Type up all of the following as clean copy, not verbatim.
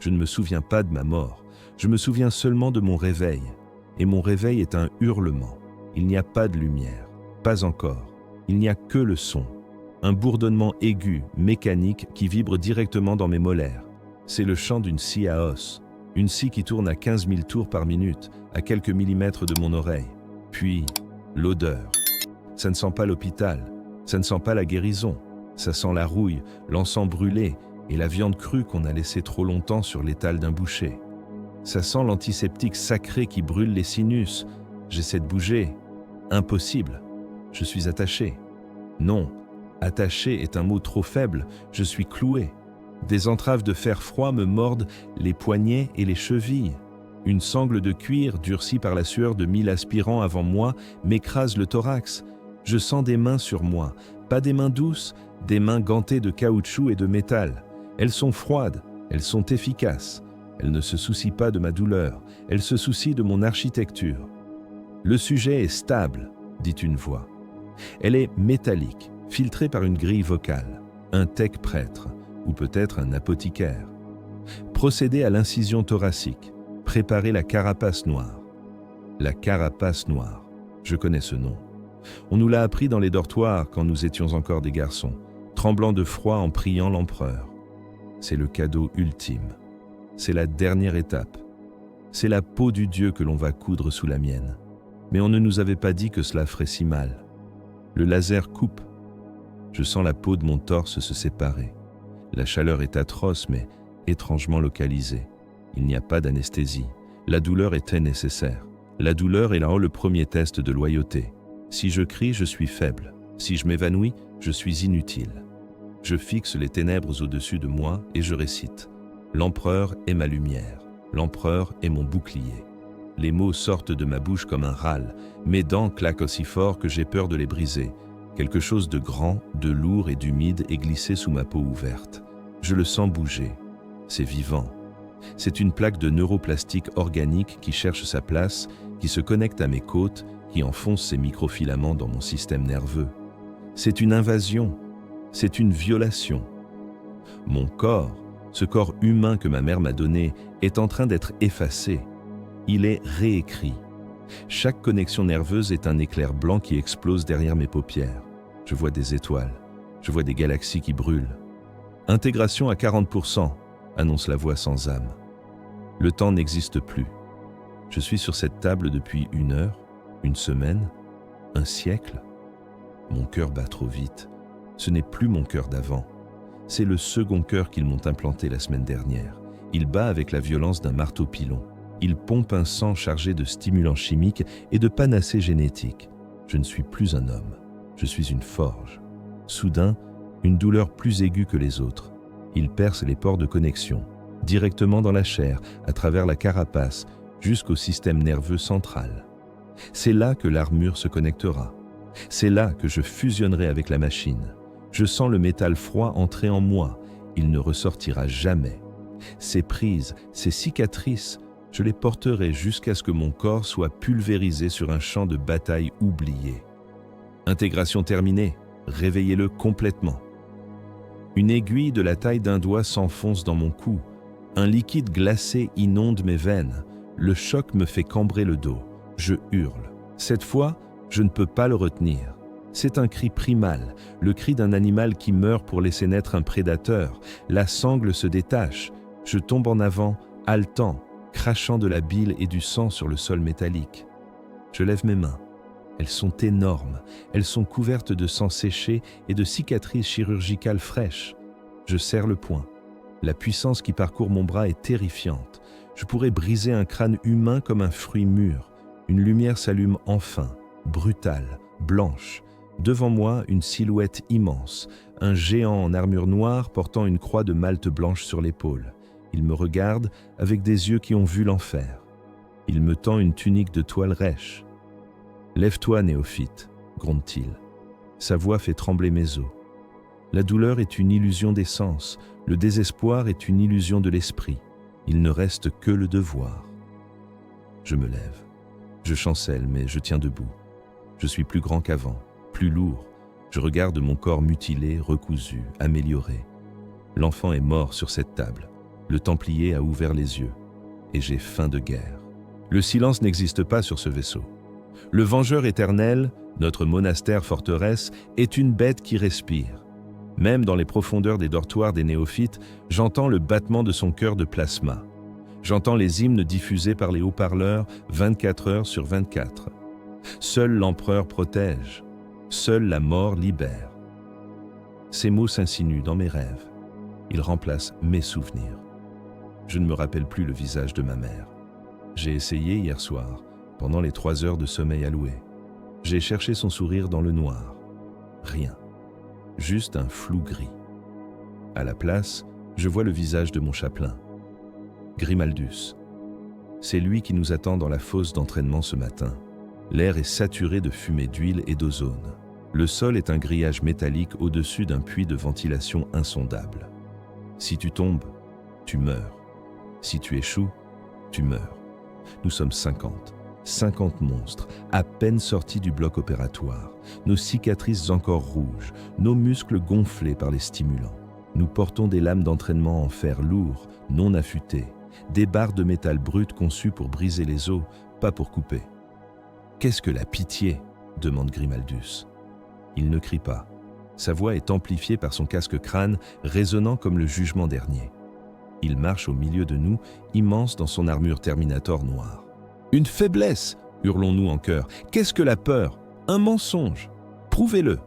Je ne me souviens pas de ma mort, je me souviens seulement de mon réveil. Et mon réveil est un hurlement. Il n'y a pas de lumière, pas encore. Il n'y a que le son. Un bourdonnement aigu, mécanique, qui vibre directement dans mes molaires. C'est le chant d'une scie à os. Une scie qui tourne à 15 000 tours par minute, à quelques millimètres de mon oreille. Puis, l'odeur. Ça ne sent pas l'hôpital, ça ne sent pas la guérison. Ça sent la rouille, l'encens brûlé et la viande crue qu'on a laissée trop longtemps sur l'étal d'un boucher. Ça sent l'antiseptique sacré qui brûle les sinus. J'essaie de bouger. Impossible. Je suis attaché. Non, attaché est un mot trop faible. Je suis cloué. Des entraves de fer froid me mordent les poignets et les chevilles. Une sangle de cuir, durcie par la sueur de 1000 aspirants avant moi, m'écrase le thorax. Je sens des mains sur moi. Pas des mains douces, des mains gantées de caoutchouc et de métal. Elles sont froides, elles sont efficaces. Elles ne se soucient pas de ma douleur, elles se soucient de mon architecture. Le sujet est stable, dit une voix. Elle est métallique, filtrée par une grille vocale, un tech prêtre, ou peut-être un apothicaire. Procéder à l'incision thoracique, préparer la carapace noire. La carapace noire, je connais ce nom. On nous l'a appris dans les dortoirs quand nous étions encore des garçons, tremblant de froid en priant l'empereur. C'est le cadeau ultime. C'est la dernière étape. C'est la peau du Dieu que l'on va coudre sous la mienne. Mais on ne nous avait pas dit que cela ferait si mal. Le laser coupe. Je sens la peau de mon torse se séparer. La chaleur est atroce, mais étrangement localisée. Il n'y a pas d'anesthésie. La douleur était nécessaire. La douleur est là le premier test de loyauté. Si je crie, je suis faible. Si je m'évanouis, je suis inutile. Je fixe les ténèbres au-dessus de moi et je récite. L'empereur est ma lumière. L'empereur est mon bouclier. Les mots sortent de ma bouche comme un râle. Mes dents claquent aussi fort que j'ai peur de les briser. Quelque chose de grand, de lourd et d'humide est glissé sous ma peau ouverte. Je le sens bouger. C'est vivant. C'est une plaque de neuroplastique organique qui cherche sa place, qui se connecte à mes côtes, qui enfonce ses microfilaments dans mon système nerveux. C'est une invasion. C'est une violation. Mon corps, ce corps humain que ma mère m'a donné, est en train d'être effacé. Il est réécrit. Chaque connexion nerveuse est un éclair blanc qui explose derrière mes paupières. Je vois des étoiles. Je vois des galaxies qui brûlent. Intégration à 40%, annonce la voix sans âme. Le temps n'existe plus. Je suis sur cette table depuis 1 heure, 1 semaine, 1 siècle. Mon cœur bat trop vite. Ce n'est plus mon cœur d'avant. C'est le second cœur qu'ils m'ont implanté la semaine dernière. Il bat avec la violence d'un marteau-pilon. Il pompe un sang chargé de stimulants chimiques et de panacées génétiques. Je ne suis plus un homme. Je suis une forge. Soudain, une douleur plus aiguë que les autres. Il perce les pores de connexion, directement dans la chair, à travers la carapace, jusqu'au système nerveux central. C'est là que l'armure se connectera. C'est là que je fusionnerai avec la machine. Je sens le métal froid entrer en moi. Il ne ressortira jamais. Ces prises, ces cicatrices, je les porterai jusqu'à ce que mon corps soit pulvérisé sur un champ de bataille oublié. Intégration terminée, réveillez-le complètement. Une aiguille de la taille d'un doigt s'enfonce dans mon cou. Un liquide glacé inonde mes veines. Le choc me fait cambrer le dos. Je hurle. Cette fois, je ne peux pas le retenir. C'est un cri primal, le cri d'un animal qui meurt pour laisser naître un prédateur. La sangle se détache. Je tombe en avant, haletant, crachant de la bile et du sang sur le sol métallique. Je lève mes mains. Elles sont énormes. Elles sont couvertes de sang séché et de cicatrices chirurgicales fraîches. Je serre le poing. La puissance qui parcourt mon bras est terrifiante. Je pourrais briser un crâne humain comme un fruit mûr. Une lumière s'allume enfin, brutale, blanche. Devant moi, une silhouette immense, un géant en armure noire portant une croix de malte blanche sur l'épaule. Il me regarde avec des yeux qui ont vu l'enfer. Il me tend une tunique de toile rêche. « Lève-toi, néophyte », gronde-t-il. Sa voix fait trembler mes os. La douleur est une illusion des sens, le désespoir est une illusion de l'esprit. Il ne reste que le devoir. Je me lève. Je chancelle, mais je tiens debout. Je suis plus grand qu'avant, plus lourd. Je regarde mon corps mutilé, recousu, amélioré. L'enfant est mort sur cette table. Le Templier a ouvert les yeux, et j'ai faim de guerre. Le silence n'existe pas sur ce vaisseau. Le Vengeur éternel, notre monastère-forteresse, est une bête qui respire. Même dans les profondeurs des dortoirs des néophytes, j'entends le battement de son cœur de plasma. J'entends les hymnes diffusés par les haut-parleurs 24 heures sur 24. Seul l'empereur protège, seule la mort libère. Ces mots s'insinuent dans mes rêves. Ils remplacent mes souvenirs. Je ne me rappelle plus le visage de ma mère. J'ai essayé hier soir, pendant les 3 heures de sommeil allouées. J'ai cherché son sourire dans le noir. Rien. Juste un flou gris. À la place, je vois le visage de mon chapelain. Grimaldus. C'est lui qui nous attend dans la fosse d'entraînement ce matin. L'air est saturé de fumée d'huile et d'ozone. Le sol est un grillage métallique au-dessus d'un puits de ventilation insondable. Si tu tombes, tu meurs. Si tu échoues, tu meurs. Nous sommes 50 monstres, à peine sortis du bloc opératoire, nos cicatrices encore rouges, nos muscles gonflés par les stimulants. Nous portons des lames d'entraînement en fer lourd, non affûtées, des barres de métal brut conçues pour briser les os, pas pour couper. « Qu'est-ce que la pitié ?» demande Grimaldus. Il ne crie pas. Sa voix est amplifiée par son casque crâne, résonnant comme le jugement dernier. Il marche au milieu de nous, immense dans son armure Terminator noire. « Une faiblesse !» hurlons-nous en chœur. « Qu'est-ce que la peur ? Un mensonge ! Prouvez-le !»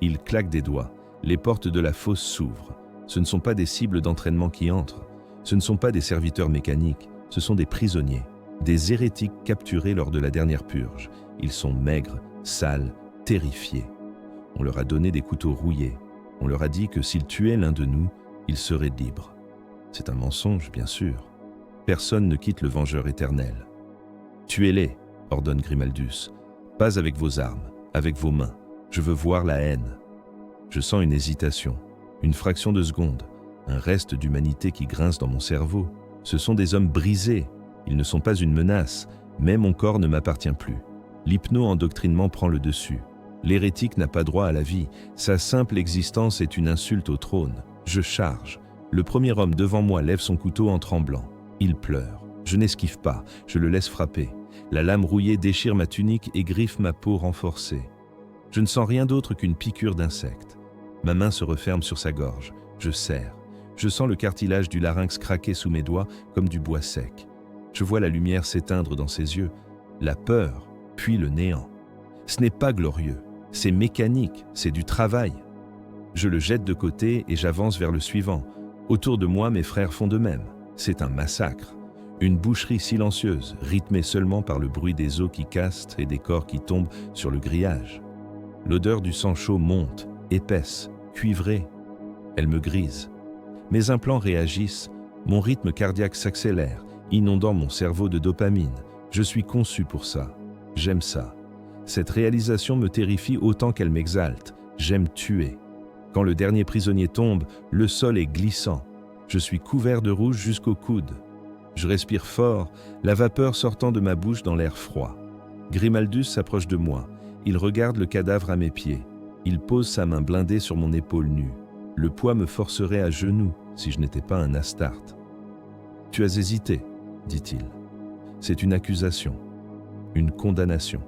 Il claque des doigts. Les portes de la fosse s'ouvrent. Ce ne sont pas des cibles d'entraînement qui entrent. Ce ne sont pas des serviteurs mécaniques. Ce sont des prisonniers, des hérétiques capturés lors de la dernière purge. Ils sont maigres, sales, terrifiés. On leur a donné des couteaux rouillés. On leur a dit que s'ils tuaient l'un de nous, ils seraient libres. C'est un mensonge, bien sûr. Personne ne quitte le Vengeur éternel. « Tuez-les !» ordonne Grimaldus. « Pas avec vos armes, avec vos mains. Je veux voir la haine. » Je sens une hésitation, une fraction de seconde, un reste d'humanité qui grince dans mon cerveau. Ce sont des hommes brisés. Ils ne sont pas une menace, mais mon corps ne m'appartient plus. L'hypno-endoctrinement prend le dessus. L'hérétique n'a pas droit à la vie. Sa simple existence est une insulte au trône. Je charge. Le premier homme devant moi lève son couteau en tremblant. Il pleure. Je n'esquive pas. Je le laisse frapper. La lame rouillée déchire ma tunique et griffe ma peau renforcée. Je ne sens rien d'autre qu'une piqûre d'insecte. Ma main se referme sur sa gorge. Je serre. Je sens le cartilage du larynx craquer sous mes doigts comme du bois sec. Je vois la lumière s'éteindre dans ses yeux. La peur, puis le néant. Ce n'est pas glorieux. C'est mécanique. C'est du travail. Je le jette de côté et j'avance vers le suivant. Autour de moi, mes frères font de même. C'est un massacre. Une boucherie silencieuse, rythmée seulement par le bruit des os qui cassent et des corps qui tombent sur le grillage. L'odeur du sang chaud monte, épaisse, cuivrée. Elle me grise. Mes implants réagissent, mon rythme cardiaque s'accélère, inondant mon cerveau de dopamine. Je suis conçu pour ça. J'aime ça. Cette réalisation me terrifie autant qu'elle m'exalte. J'aime tuer. Quand le dernier prisonnier tombe, le sol est glissant. Je suis couvert de rouge jusqu'au coude. Je respire fort, la vapeur sortant de ma bouche dans l'air froid. Grimaldus s'approche de moi. Il regarde le cadavre à mes pieds. Il pose sa main blindée sur mon épaule nue. Le poids me forcerait à genoux si je n'étais pas un Astarte. « Tu as hésité, dit-il. C'est une accusation, une condamnation.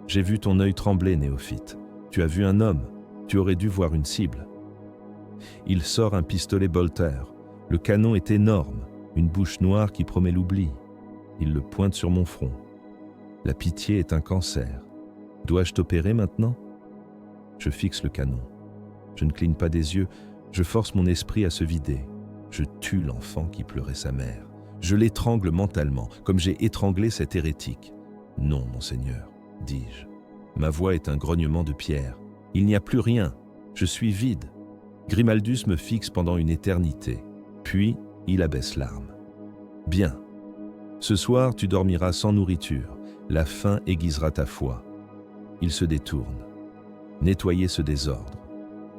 J'ai vu ton œil trembler, néophyte. Tu as vu un homme, tu aurais dû voir une cible. » Il sort un pistolet Bolter. Le canon est énorme, une bouche noire qui promet l'oubli. Il le pointe sur mon front. La pitié est un cancer. Dois-je t'opérer maintenant ? Je fixe le canon. Je ne cligne pas des yeux, je force mon esprit à se vider. Je tue l'enfant qui pleurait sa mère. Je l'étrangle mentalement, comme j'ai étranglé cet hérétique. « Non, monseigneur, dis-je. Ma voix est un grognement de pierre. Il n'y a plus rien. Je suis vide. » Grimaldus me fixe pendant une éternité. Puis, il abaisse l'arme. « Bien. Ce soir, tu dormiras sans nourriture. La faim aiguisera ta foi. » Il se détourne. Nettoyer ce désordre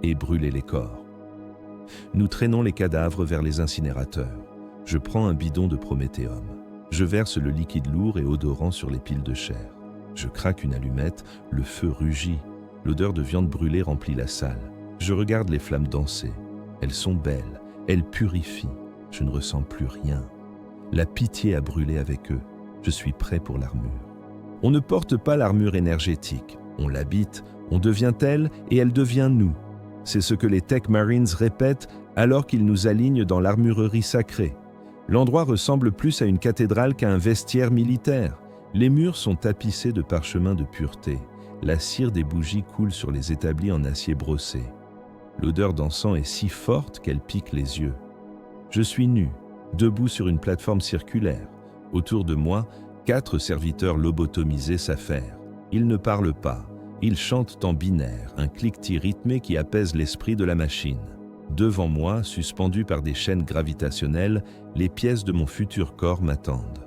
et brûler les corps. Nous traînons les cadavres vers les incinérateurs. Je prends un bidon de prométhéum. Je verse le liquide lourd et odorant sur les piles de chair. Je craque une allumette, le feu rugit. L'odeur de viande brûlée remplit la salle. Je regarde les flammes danser. Elles sont belles, elles purifient. Je ne ressens plus rien. La pitié a brûlé avec eux. Je suis prêt pour l'armure. On ne porte pas l'armure énergétique. On l'habite, on devient elle et elle devient nous. C'est ce que les Tech Marines répètent alors qu'ils nous alignent dans l'armurerie sacrée. L'endroit ressemble plus à une cathédrale qu'à un vestiaire militaire. Les murs sont tapissés de parchemins de pureté. La cire des bougies coule sur les établis en acier brossé. L'odeur d'encens est si forte qu'elle pique les yeux. Je suis nu, debout sur une plateforme circulaire. Autour de moi, 4 serviteurs lobotomisés s'affairent. Ils ne parlent pas. Ils chantent en binaire, un cliquetis rythmé qui apaise l'esprit de la machine. Devant moi, suspendus par des chaînes gravitationnelles, les pièces de mon futur corps m'attendent.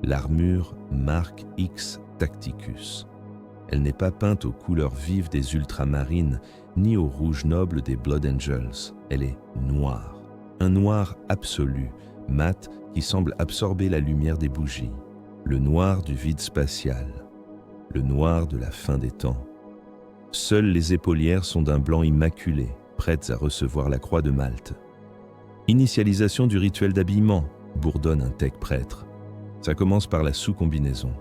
L'armure Mark X Tacticus. Elle n'est pas peinte aux couleurs vives des ultramarines, ni au rouge noble des Blood Angels. Elle est noire. Un noir absolu, mat, qui semble absorber la lumière des bougies. Le noir du vide spatial. Le noir de la fin des temps. Seules les épaulières sont d'un blanc immaculé, prêtes à recevoir la croix de Malte. Initialisation du rituel d'habillement, bourdonne un tech prêtre. Ça commence par la sous-combinaison.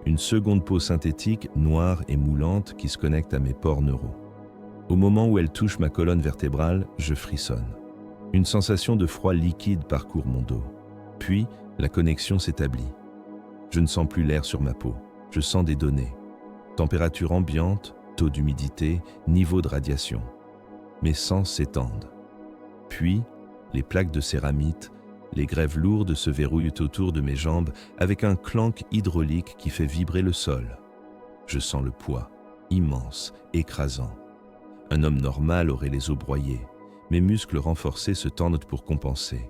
Une seconde peau synthétique, noire et moulante, qui se connecte à mes pores neuraux. Au moment où elle touche ma colonne vertébrale, je frissonne. Une sensation de froid liquide parcourt mon dos. Puis, la connexion s'établit. Je ne sens plus l'air sur ma peau. Je sens des données. Température ambiante, taux d'humidité, niveau de radiation. Mes sens s'étendent. Puis, les plaques de céramite, les grèves lourdes se verrouillent autour de mes jambes avec un clank hydraulique qui fait vibrer le sol. Je sens le poids, immense, écrasant. Un homme normal aurait les os broyés. Mes muscles renforcés se tendent pour compenser.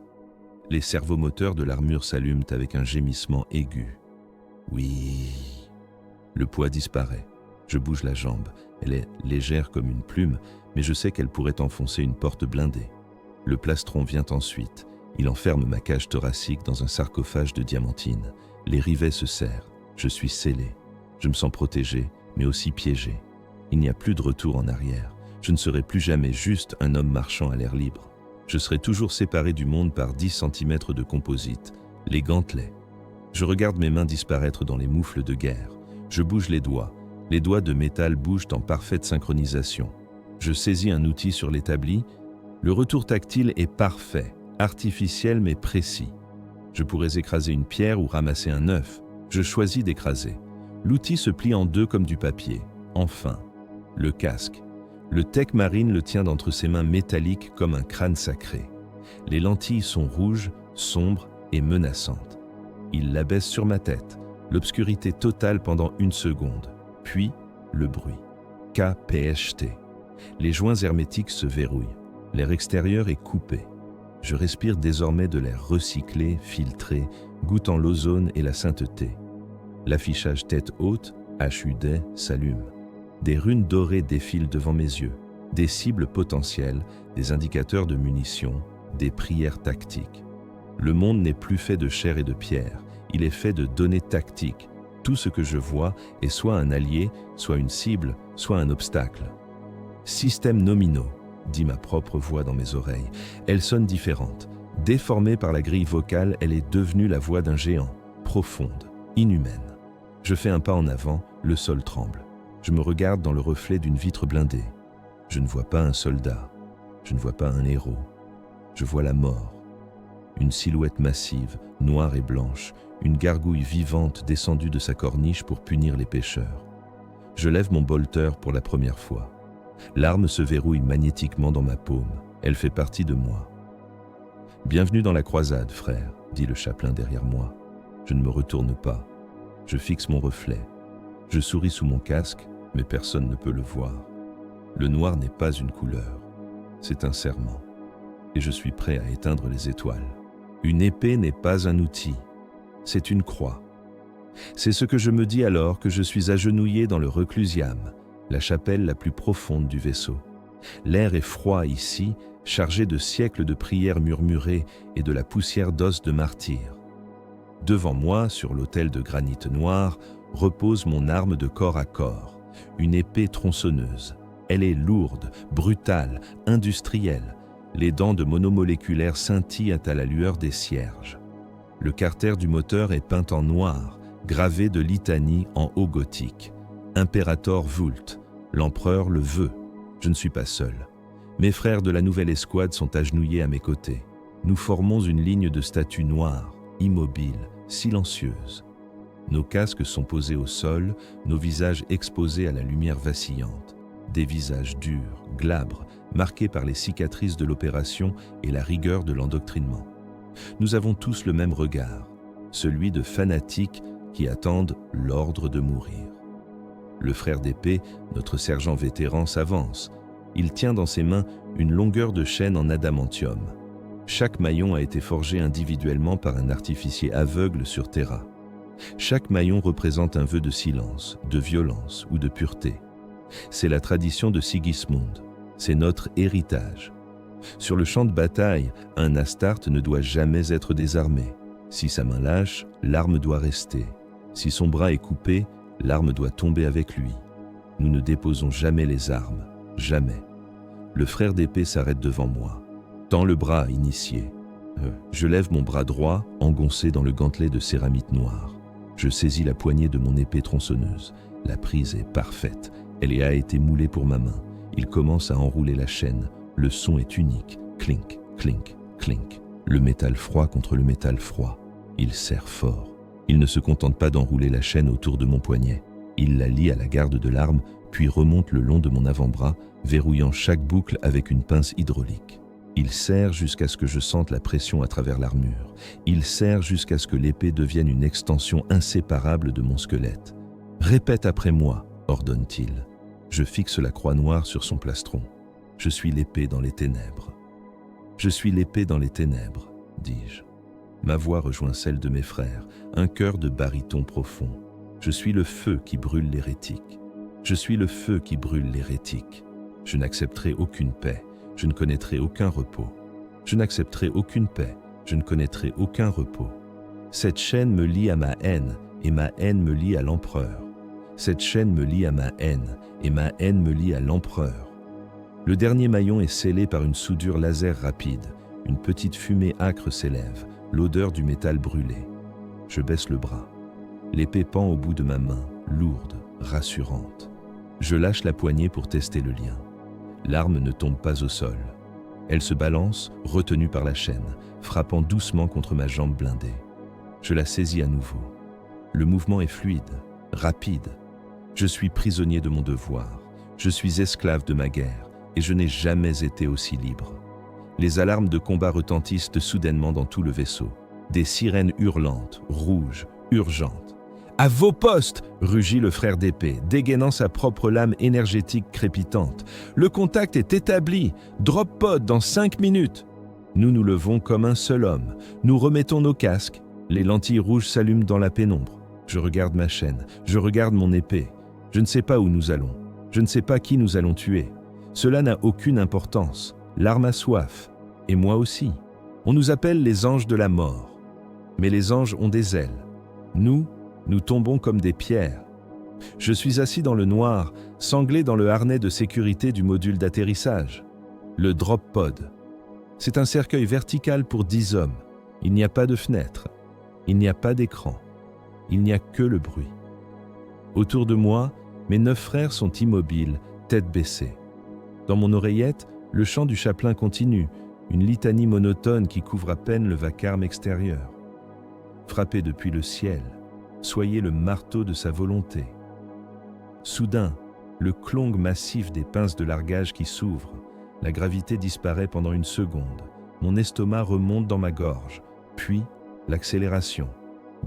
Les servomoteurs de l'armure s'allument avec un gémissement aigu. Oui. Le poids disparaît. Je bouge la jambe. Elle est légère comme une plume, mais je sais qu'elle pourrait enfoncer une porte blindée. Le plastron vient ensuite. Il enferme ma cage thoracique dans un sarcophage de diamantine. Les rivets se serrent. Je suis scellé. Je me sens protégé, mais aussi piégé. Il n'y a plus de retour en arrière. Je ne serai plus jamais juste un homme marchant à l'air libre. Je serai toujours séparé du monde par 10 cm de composite, les gantelets. Je regarde mes mains disparaître dans les moufles de guerre. Je bouge les doigts. Les doigts de métal bougent en parfaite synchronisation. Je saisis un outil sur l'établi. Le retour tactile est parfait, artificiel mais précis. Je pourrais écraser une pierre ou ramasser un œuf. Je choisis d'écraser. L'outil se plie en deux comme du papier. Enfin, le casque. Le Tech Marine le tient d'entre ses mains métalliques comme un crâne sacré. Les lentilles sont rouges, sombres et menaçantes. Il l'abaisse sur ma tête. L'obscurité totale pendant 1 seconde. Puis, le bruit. KPHT. Les joints hermétiques se verrouillent. L'air extérieur est coupé. Je respire désormais de l'air recyclé, filtré, goûtant l'ozone et la sainteté. L'affichage tête haute, HUD, s'allume. Des runes dorées défilent devant mes yeux. Des cibles potentielles, des indicateurs de munitions, des prières tactiques. Le monde n'est plus fait de chair et de pierre. Il est fait de données tactiques. Tout ce que je vois est soit un allié, soit une cible, soit un obstacle. Systèmes nominaux, dit ma propre voix dans mes oreilles. Elle sonne différente. Déformée par la grille vocale, elle est devenue la voix d'un géant, profonde, inhumaine. Je fais un pas en avant, le sol tremble. Je me regarde dans le reflet d'une vitre blindée. Je ne vois pas un soldat. Je ne vois pas un héros. Je vois la mort. Une silhouette massive, noire et blanche, une gargouille vivante descendue de sa corniche pour punir les pêcheurs. Je lève mon bolter pour la première fois. L'arme se verrouille magnétiquement dans ma paume. Elle fait partie de moi. « Bienvenue dans la croisade, frère », dit le chapelain derrière moi. Je ne me retourne pas. Je fixe mon reflet. Je souris sous mon casque, mais personne ne peut le voir. Le noir n'est pas une couleur. C'est un serment. Et je suis prêt à éteindre les étoiles. Une épée n'est pas un outil. C'est une croix. C'est ce que je me dis alors que je suis agenouillé dans le reclusiam, la chapelle la plus profonde du vaisseau. L'air est froid ici, chargé de siècles de prières murmurées et de la poussière d'os de martyrs. Devant moi, sur l'autel de granit noir, repose mon arme de corps à corps, une épée tronçonneuse. Elle est lourde, brutale, industrielle. Les dents de monomoléculaires scintillent à la lueur des cierges. Le carter du moteur est peint en noir, gravé de litanies en haut gothique. Imperator vult, l'empereur le veut. Je ne suis pas seul. Mes frères de la nouvelle escouade sont agenouillés à mes côtés. Nous formons une ligne de statues noires, immobiles, silencieuses. Nos casques sont posés au sol, nos visages exposés à la lumière vacillante. Des visages durs, glabres, marqués par les cicatrices de l'opération et la rigueur de l'endoctrinement. Nous avons tous le même regard, celui de fanatiques qui attendent l'ordre de mourir. Le frère d'épée, notre sergent vétéran, s'avance. Il tient dans ses mains une longueur de chaîne en adamantium. Chaque maillon a été forgé individuellement par un artificier aveugle sur Terra. Chaque maillon représente un vœu de silence, de violence ou de pureté. C'est la tradition de Sigismund, c'est notre héritage. Sur le champ de bataille, un Astarte ne doit jamais être désarmé. Si sa main lâche, l'arme doit rester. Si son bras est coupé, l'arme doit tomber avec lui. Nous ne déposons jamais les armes, jamais. Le frère d'épée s'arrête devant moi. Tend le bras, initié. Je lève mon bras droit, engoncé dans le gantelet de céramite noire. Je saisis la poignée de mon épée tronçonneuse. La prise est parfaite. Elle a été moulée pour ma main. Il commence à enrouler la chaîne. Le son est unique. Clink, clink, clink. Le métal froid contre le métal froid. Il serre fort. Il ne se contente pas d'enrouler la chaîne autour de mon poignet. Il la lie à la garde de l'arme, puis remonte le long de mon avant-bras, verrouillant chaque boucle avec une pince hydraulique. Il serre jusqu'à ce que je sente la pression à travers l'armure. Il serre jusqu'à ce que l'épée devienne une extension inséparable de mon squelette. « Répète après moi », ordonne-t-il. Je fixe la croix noire sur son plastron. Je suis l'épée dans les ténèbres. Je suis l'épée dans les ténèbres, dis-je. Ma voix rejoint celle de mes frères, un chœur de baryton profond. Je suis le feu qui brûle l'hérétique. Je suis le feu qui brûle l'hérétique. Je n'accepterai aucune paix. Je ne connaîtrai aucun repos. Je n'accepterai aucune paix. Je ne connaîtrai aucun repos. Cette chaîne me lie à ma haine, et ma haine me lie à l'empereur. Cette chaîne me lie à ma haine, et ma haine me lie à l'empereur. Le dernier maillon est scellé par une soudure laser rapide. Une petite fumée âcre s'élève, l'odeur du métal brûlé. Je baisse le bras. L'épée pend au bout de ma main, lourde, rassurante. Je lâche la poignée pour tester le lien. L'arme ne tombe pas au sol. Elle se balance, retenue par la chaîne, frappant doucement contre ma jambe blindée. Je la saisis à nouveau. Le mouvement est fluide, rapide. Je suis prisonnier de mon devoir. Je suis esclave de ma guerre, et je n'ai jamais été aussi libre. Les alarmes de combat retentissent soudainement dans tout le vaisseau. Des sirènes hurlantes, rouges, urgentes. « À vos postes !» rugit le frère d'épée, dégainant sa propre lame énergétique crépitante. « Le contact est établi. Drop pod dans 5 minutes. » Nous nous levons comme un seul homme. Nous remettons nos casques. Les lentilles rouges s'allument dans la pénombre. Je regarde ma chaîne. Je regarde mon épée. Je ne sais pas où nous allons. Je ne sais pas qui nous allons tuer. Cela n'a aucune importance. L'arme a soif. Et moi aussi. On nous appelle les anges de la mort. Mais les anges ont des ailes. Nous tombons comme des pierres. Je suis assis dans le noir, sanglé dans le harnais de sécurité du module d'atterrissage. Le drop pod. C'est un cercueil vertical pour 10 hommes. Il n'y a pas de fenêtre. Il n'y a pas d'écran. Il n'y a que le bruit. Autour de moi, mes 9 frères sont immobiles, tête baissée. Dans mon oreillette, le chant du chapelain continue, une litanie monotone qui couvre à peine le vacarme extérieur. Frappez depuis le ciel, soyez le marteau de sa volonté. Soudain, le clong massif des pinces de largage qui s'ouvre, la gravité disparaît pendant une seconde, mon estomac remonte dans ma gorge, puis l'accélération,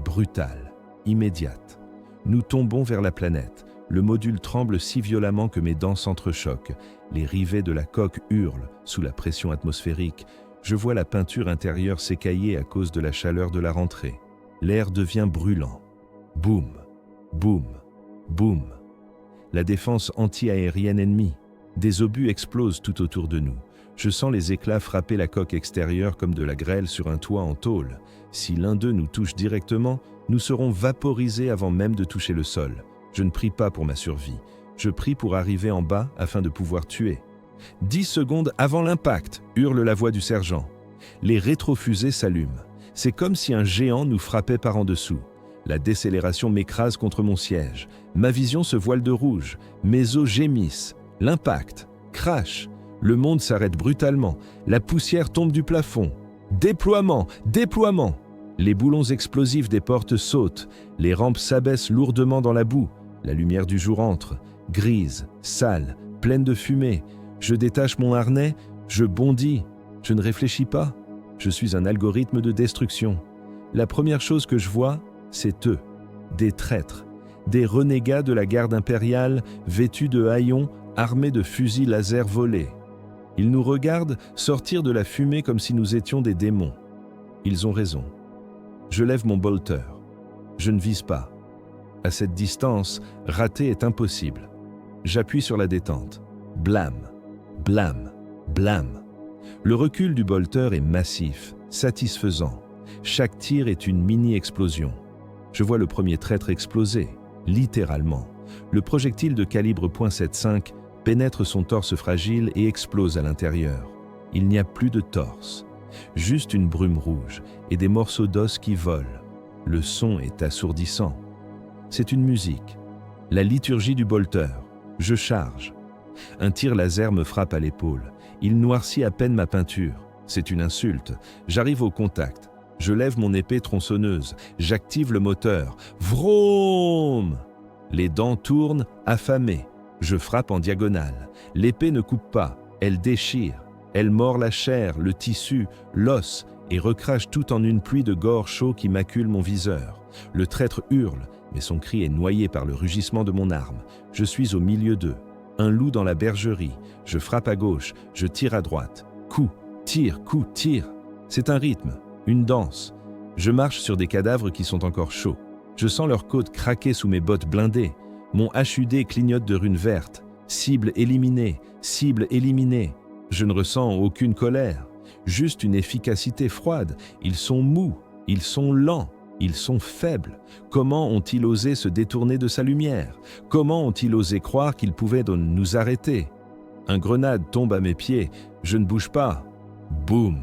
brutale, immédiate. Nous tombons vers la planète, le module tremble si violemment que mes dents s'entrechoquent, les rivets de la coque hurlent sous la pression atmosphérique, je vois la peinture intérieure s'écailler à cause de la chaleur de la rentrée. L'air devient brûlant. Boum, boum, boum. La défense anti-aérienne ennemie. Des obus explosent tout autour de nous. Je sens les éclats frapper la coque extérieure comme de la grêle sur un toit en tôle. Si l'un d'eux nous touche directement, nous serons vaporisés avant même de toucher le sol. Je ne prie pas pour ma survie. Je prie pour arriver en bas afin de pouvoir tuer. 10 secondes avant l'impact, hurle la voix du sergent. Les rétrofusées s'allument. C'est comme si un géant nous frappait par en dessous. La décélération m'écrase contre mon siège. Ma vision se voile de rouge. Mes os gémissent. L'impact. Crash. Le monde s'arrête brutalement. La poussière tombe du plafond. Déploiement. Déploiement. Les boulons explosifs des portes sautent. Les rampes s'abaissent lourdement dans la boue. La lumière du jour entre. Grise, sale, pleine de fumée. Je détache mon harnais. Je bondis. Je ne réfléchis pas. Je suis un algorithme de destruction. La première chose que je vois, c'est eux, des traîtres, des renégats de la garde impériale vêtus de haillons, armés de fusils laser volés. Ils nous regardent sortir de la fumée comme si nous étions des démons. Ils ont raison. Je lève mon bolter. Je ne vise pas. À cette distance, rater est impossible. J'appuie sur la détente. Blam, blam, blam. Le recul du bolter est massif, satisfaisant. Chaque tir est une mini-explosion. Je vois le premier traître exploser, littéralement. Le projectile de calibre .75 pénètre son torse fragile et explose à l'intérieur. Il n'y a plus de torse, juste une brume rouge et des morceaux d'os qui volent. Le son est assourdissant. C'est une musique, la liturgie du bolter. Je charge. Un tir laser me frappe à l'épaule. Il noircit à peine ma peinture. C'est une insulte. J'arrive au contact. Je lève mon épée tronçonneuse. J'active le moteur. Vroom! Les dents tournent, affamées. Je frappe en diagonale. L'épée ne coupe pas. Elle déchire. Elle mord la chair, le tissu, l'os et recrache tout en une pluie de gore chaud qui macule mon viseur. Le traître hurle, mais son cri est noyé par le rugissement de mon arme. Je suis au milieu d'eux. Un loup dans la bergerie. Je frappe à gauche, je tire à droite. Coup, tire, coup, tire. C'est un rythme, une danse. Je marche sur des cadavres qui sont encore chauds. Je sens leurs côtes craquer sous mes bottes blindées. Mon HUD clignote de runes vertes. Cible éliminée, cible éliminée. Je ne ressens aucune colère, juste une efficacité froide. Ils sont mous, ils sont lents. Ils sont faibles. Comment ont-ils osé se détourner de sa lumière? Comment ont-ils osé croire qu'ils pouvaient nous arrêter? Un grenade tombe à mes pieds. Je ne bouge pas. Boum!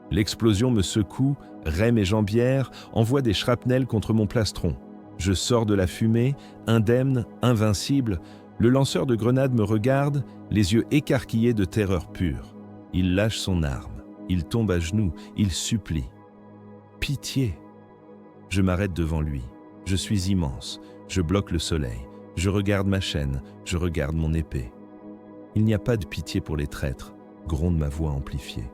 L'explosion me secoue, raie mes jambières, envoie des shrapnels contre mon plastron. Je sors de la fumée, indemne, invincible. Le lanceur de grenades me regarde, les yeux écarquillés de terreur pure. Il lâche son arme. Il tombe à genoux. Il supplie. Pitié! Je m'arrête devant lui. Je suis immense. Je bloque le soleil. Je regarde ma chaîne. Je regarde mon épée. Il n'y a pas de pitié pour les traîtres, gronde ma voix amplifiée.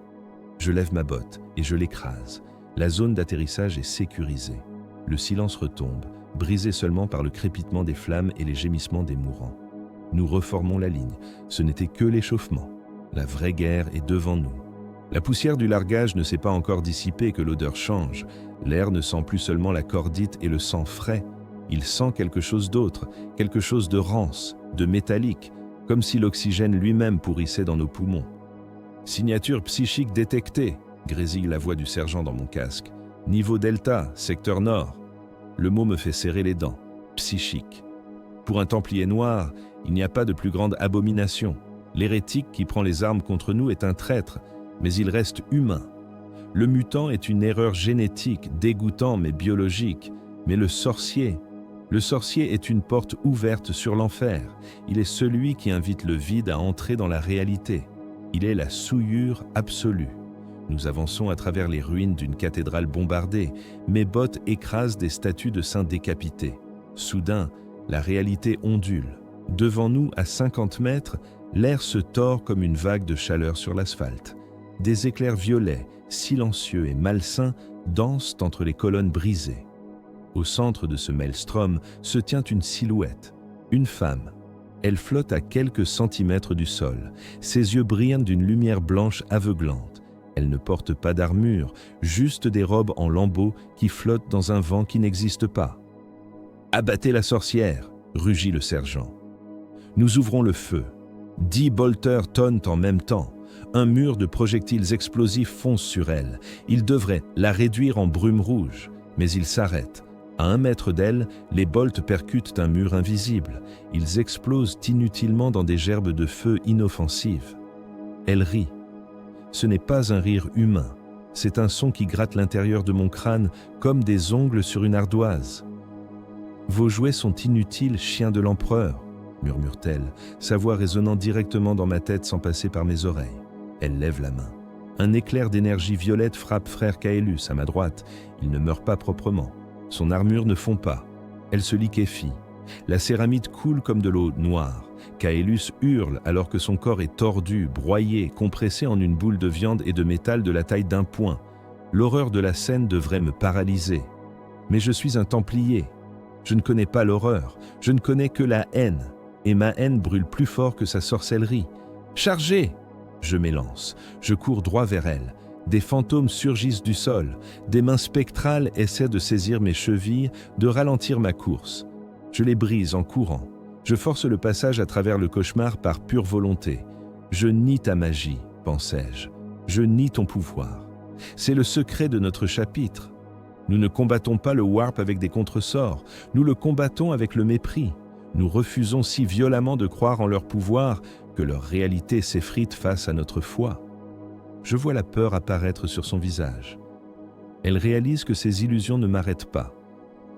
Je lève ma botte et je l'écrase. La zone d'atterrissage est sécurisée. Le silence retombe, brisé seulement par le crépitement des flammes et les gémissements des mourants. Nous reformons la ligne. Ce n'était que l'échauffement. La vraie guerre est devant nous. La poussière du largage ne s'est pas encore dissipée que l'odeur change. L'air ne sent plus seulement la cordite et le sang frais. Il sent quelque chose d'autre, quelque chose de rance, de métallique, comme si l'oxygène lui-même pourrissait dans nos poumons. Signature psychique détectée, grésille la voix du sergent dans mon casque. Niveau Delta, secteur nord. Le mot me fait serrer les dents. Psychique. Pour un Templier noir, il n'y a pas de plus grande abomination. L'hérétique qui prend les armes contre nous est un traître, mais il reste humain. Le mutant est une erreur génétique, dégoûtant mais biologique. Mais le sorcier est une porte ouverte sur l'enfer. Il est celui qui invite le vide à entrer dans la réalité. Il est la souillure absolue. Nous avançons à travers les ruines d'une cathédrale bombardée. Mes bottes écrasent des statues de saints décapités. Soudain, la réalité ondule. Devant nous, à 50 mètres, l'air se tord comme une vague de chaleur sur l'asphalte. Des éclairs violets, silencieux et malsains, dansent entre les colonnes brisées. Au centre de ce maelstrom se tient une silhouette, une femme. Elle flotte à quelques centimètres du sol. Ses yeux brillent d'une lumière blanche aveuglante. Elle ne porte pas d'armure, juste des robes en lambeaux qui flottent dans un vent qui n'existe pas. « Abattez la sorcière !» rugit le sergent. Nous ouvrons le feu. 10 bolters tonnent en même temps. Un mur de projectiles explosifs fonce sur elle. Il devrait la réduire en brume rouge, mais il s'arrête. À 1 mètre d'elle, les bolts percutent un mur invisible. Ils explosent inutilement dans des gerbes de feu inoffensives. Elle rit. Ce n'est pas un rire humain. C'est un son qui gratte l'intérieur de mon crâne comme des ongles sur une ardoise. « Vos jouets sont inutiles, chien de l'empereur », murmure-t-elle, sa voix résonnant directement dans ma tête sans passer par mes oreilles. Elle lève la main. Un éclair d'énergie violette frappe frère Caelus à ma droite. Il ne meurt pas proprement. Son armure ne fond pas. Elle se liquéfie. La céramide coule comme de l'eau noire. Caelus hurle alors que son corps est tordu, broyé, compressé en une boule de viande et de métal de la taille d'un poing. L'horreur de la scène devrait me paralyser. Mais je suis un Templier. Je ne connais pas l'horreur, je ne connais que la haine. Et ma haine brûle plus fort que sa sorcellerie. « Chargez !» Je m'élance. Je cours droit vers elle. Des fantômes surgissent du sol. Des mains spectrales essaient de saisir mes chevilles, de ralentir ma course. Je les brise en courant. Je force le passage à travers le cauchemar par pure volonté. Je nie ta magie, pensais-je. Je nie ton pouvoir. C'est le secret de notre chapitre. Nous ne combattons pas le warp avec des contresorts. Nous le combattons avec le mépris. Nous refusons si violemment de croire en leur pouvoir que leur réalité s'effrite face à notre foi. Je vois la peur apparaître sur son visage. Elle réalise que ses illusions ne m'arrêtent pas.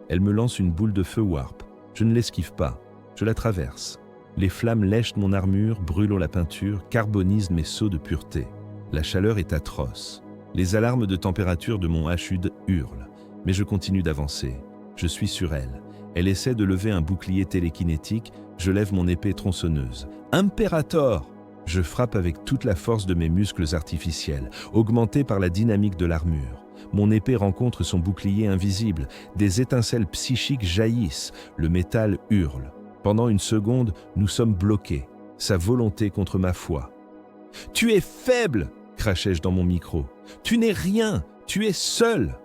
Elle me lance une boule de feu warp. Je ne l'esquive pas. Je la traverse. Les flammes lèchent mon armure, brûlent la peinture, carbonisent mes seaux de pureté. La chaleur est atroce. Les alarmes de température de mon HUD hurlent. Mais je continue d'avancer. Je suis sur elle. Elle essaie de lever un bouclier télékinétique. Je lève mon épée tronçonneuse. Imperator! Je frappe avec toute la force de mes muscles artificiels, augmentés par la dynamique de l'armure. Mon épée rencontre son bouclier invisible. Des étincelles psychiques jaillissent. Le métal hurle. Pendant une seconde, nous sommes bloqués. Sa volonté contre ma foi. « Tu es faible !» crachai-je dans mon micro. « Tu n'es rien! Tu es seul !»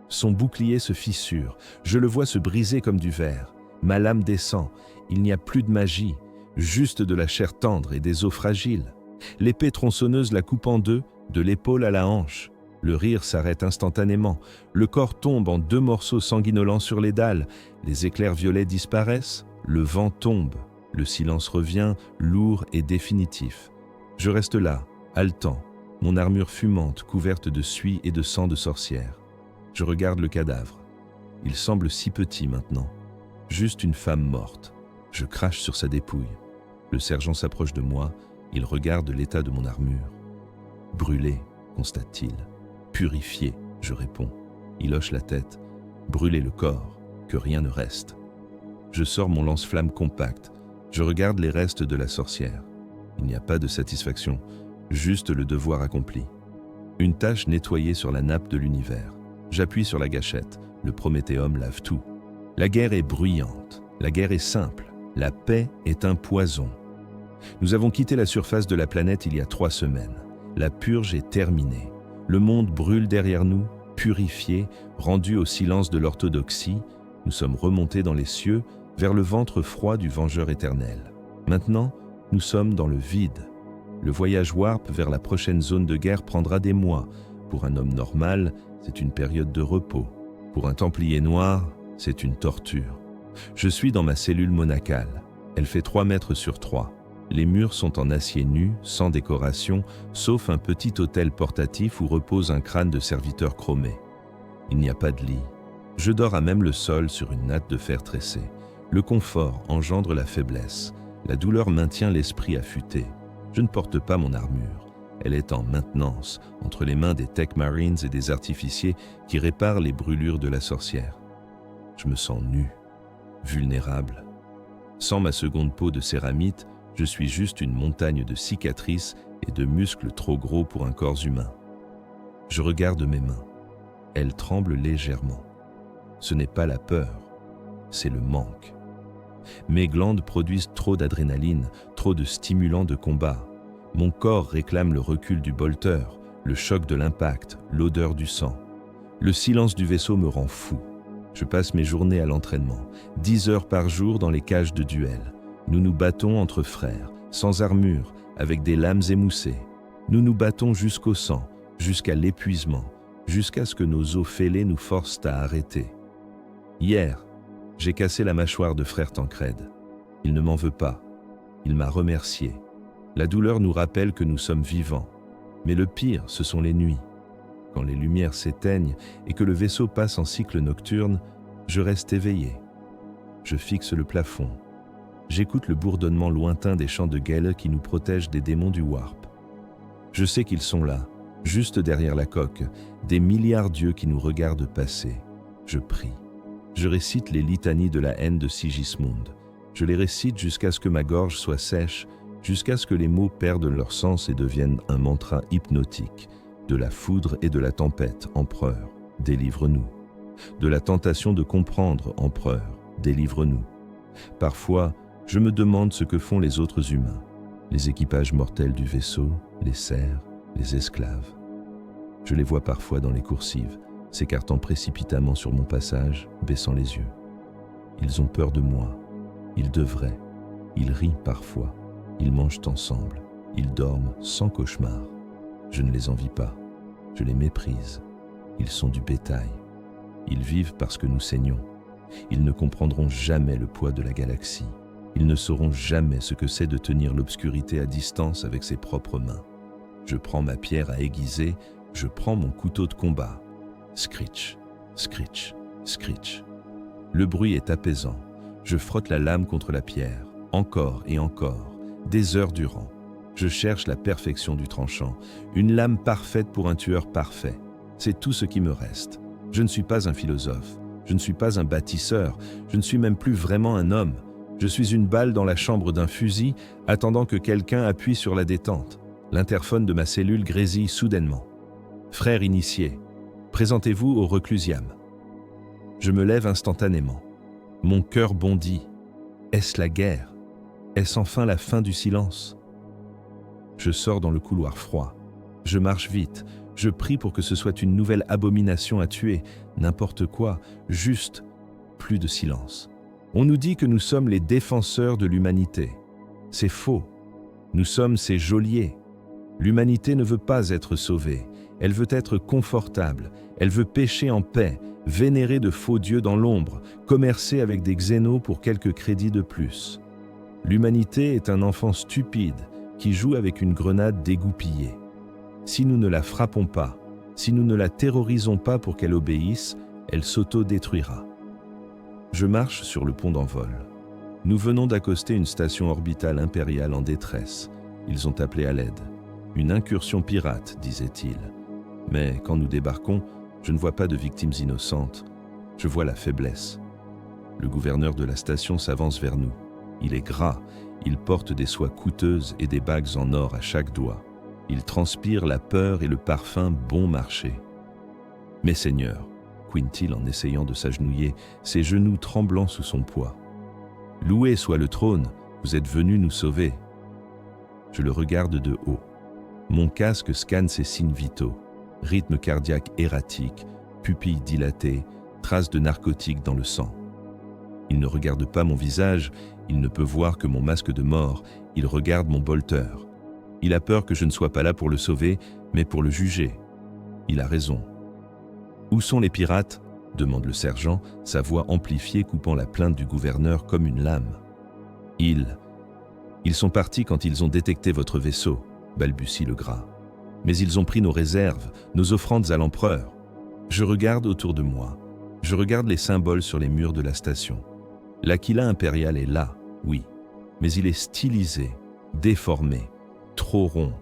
Son bouclier se fissure. Je le vois se briser comme du verre. Ma lame descend. Il n'y a plus de magie. Juste de la chair tendre et des os fragiles. L'épée tronçonneuse la coupe en deux, de l'épaule à la hanche. Le rire s'arrête instantanément. Le corps tombe en 2 morceaux sanguinolents sur les dalles. Les éclairs violets disparaissent. Le vent tombe. Le silence revient, lourd et définitif. Je reste là, haletant, mon armure fumante, couverte de suie et de sang de sorcière. Je regarde le cadavre. Il semble si petit maintenant. Juste une femme morte. Je crache sur sa dépouille. Le sergent s'approche de moi. Il regarde l'état de mon armure. « Brûlé », constate-t-il. « Purifié », je réponds. Il hoche la tête. « Brûlez le corps, que rien ne reste. » Je sors mon lance-flamme compact. Je regarde les restes de la sorcière. Il n'y a pas de satisfaction, juste le devoir accompli. Une tache nettoyée sur la nappe de l'univers. J'appuie sur la gâchette. Le Prométhéum lave tout. La guerre est bruyante. La guerre est simple. La paix est un poison. Nous avons quitté la surface de la planète il y a 3 semaines. La purge est terminée. Le monde brûle derrière nous, purifié, rendu au silence de l'orthodoxie. Nous sommes remontés dans les cieux, vers le ventre froid du vengeur éternel. Maintenant, nous sommes dans le vide. Le voyage warp vers la prochaine zone de guerre prendra des mois. Pour un homme normal, c'est une période de repos. Pour un Templier noir, c'est une torture. Je suis dans ma cellule monacale. Elle fait 3 mètres sur 3. Les murs sont en acier nu, sans décoration, sauf un petit autel portatif où repose un crâne de serviteur chromé. Il n'y a pas de lit. Je dors à même le sol sur une natte de fer tressé. Le confort engendre la faiblesse. La douleur maintient l'esprit affûté. Je ne porte pas mon armure. Elle est en maintenance, entre les mains des Tech Marines et des artificiers qui réparent les brûlures de la sorcière. Je me sens nu, vulnérable. Sans ma seconde peau de céramite, je suis juste une montagne de cicatrices et de muscles trop gros pour un corps humain. Je regarde mes mains. Elles tremblent légèrement. Ce n'est pas la peur, c'est le manque. Mes glandes produisent trop d'adrénaline, trop de stimulants de combat. Mon corps réclame le recul du bolter, le choc de l'impact, l'odeur du sang. Le silence du vaisseau me rend fou. Je passe mes journées à l'entraînement, 10 heures par jour dans les cages de duel. Nous nous battons entre frères, sans armure, avec des lames émoussées. Nous nous battons jusqu'au sang, jusqu'à l'épuisement, jusqu'à ce que nos os fêlés nous forcent à arrêter. Hier, j'ai cassé la mâchoire de frère Tancrède. Il ne m'en veut pas. Il m'a remercié. La douleur nous rappelle que nous sommes vivants. Mais le pire, ce sont les nuits. Quand les lumières s'éteignent et que le vaisseau passe en cycle nocturne, je reste éveillé. Je fixe le plafond. J'écoute le bourdonnement lointain des chants de Gale qui nous protègent des démons du Warp. Je sais qu'ils sont là, juste derrière la coque, des milliards d'yeux qui nous regardent passer. Je prie. Je récite les litanies de la haine de Sigismund. Je les récite jusqu'à ce que ma gorge soit sèche, jusqu'à ce que les mots perdent leur sens et deviennent un mantra hypnotique. De la foudre et de la tempête, empereur, délivre-nous. De la tentation de comprendre, empereur, délivre-nous. Parfois, je me demande ce que font les autres humains, les équipages mortels du vaisseau, les serfs, les esclaves. Je les vois parfois dans les coursives, s'écartant précipitamment sur mon passage, baissant les yeux. Ils ont peur de moi. Ils devraient. Ils rient parfois. Ils mangent ensemble. Ils dorment sans cauchemar. Je ne les envie pas. Je les méprise. Ils sont du bétail. Ils vivent parce que nous saignons. Ils ne comprendront jamais le poids de la galaxie. Ils ne sauront jamais ce que c'est de tenir l'obscurité à distance avec ses propres mains. Je prends ma pierre à aiguiser, je prends mon couteau de combat. Screech, screech, screech. Le bruit est apaisant. Je frotte la lame contre la pierre, encore et encore, des heures durant. Je cherche la perfection du tranchant, une lame parfaite pour un tueur parfait. C'est tout ce qui me reste. Je ne suis pas un philosophe, je ne suis pas un bâtisseur, je ne suis même plus vraiment un homme. Je suis une balle dans la chambre d'un fusil, attendant que quelqu'un appuie sur la détente. L'interphone de ma cellule grésille soudainement. Frère initié, présentez-vous au reclusiam. Je me lève instantanément. Mon cœur bondit. Est-ce la guerre? Est-ce enfin la fin du silence? Je sors dans le couloir froid. Je marche vite. Je prie pour que ce soit une nouvelle abomination à tuer. N'importe quoi, juste plus de silence. On nous dit que nous sommes les défenseurs de l'humanité. C'est faux. Nous sommes ses geôliers. L'humanité ne veut pas être sauvée. Elle veut être confortable. Elle veut pécher en paix, vénérer de faux dieux dans l'ombre, commercer avec des xénos pour quelques crédits de plus. L'humanité est un enfant stupide qui joue avec une grenade dégoupillée. Si nous ne la frappons pas, si nous ne la terrorisons pas pour qu'elle obéisse, elle s'auto-détruira. Je marche sur le pont d'envol. Nous venons d'accoster une station orbitale impériale en détresse. Ils ont appelé à l'aide. Une incursion pirate, disait-il. Mais quand nous débarquons, je ne vois pas de victimes innocentes. Je vois la faiblesse. Le gouverneur de la station s'avance vers nous. Il est gras, il porte des soies coûteuses et des bagues en or à chaque doigt. Il transpire la peur et le parfum bon marché. « Mes seigneurs », couine-t-il en essayant de s'agenouiller, ses genoux tremblants sous son poids. « Loué soit le trône, vous êtes venus nous sauver. » Je le regarde de haut. Mon casque scanne ses signes vitaux. Rythme cardiaque erratique, pupilles dilatées, traces de narcotiques dans le sang. Il ne regarde pas mon visage, il ne peut voir que mon masque de mort, il regarde mon bolter. Il a peur que je ne sois pas là pour le sauver, mais pour le juger. Il a raison. « Où sont les pirates ?» demande le sergent, sa voix amplifiée coupant la plainte du gouverneur comme une lame. « Ils sont partis quand ils ont détecté votre vaisseau, » balbutie le gras. « Mais ils ont pris nos réserves, nos offrandes à l'empereur. » Je regarde autour de moi. Je regarde les symboles sur les murs de la station. L'Aquila impérial est là, oui, mais il est stylisé, déformé, trop rond,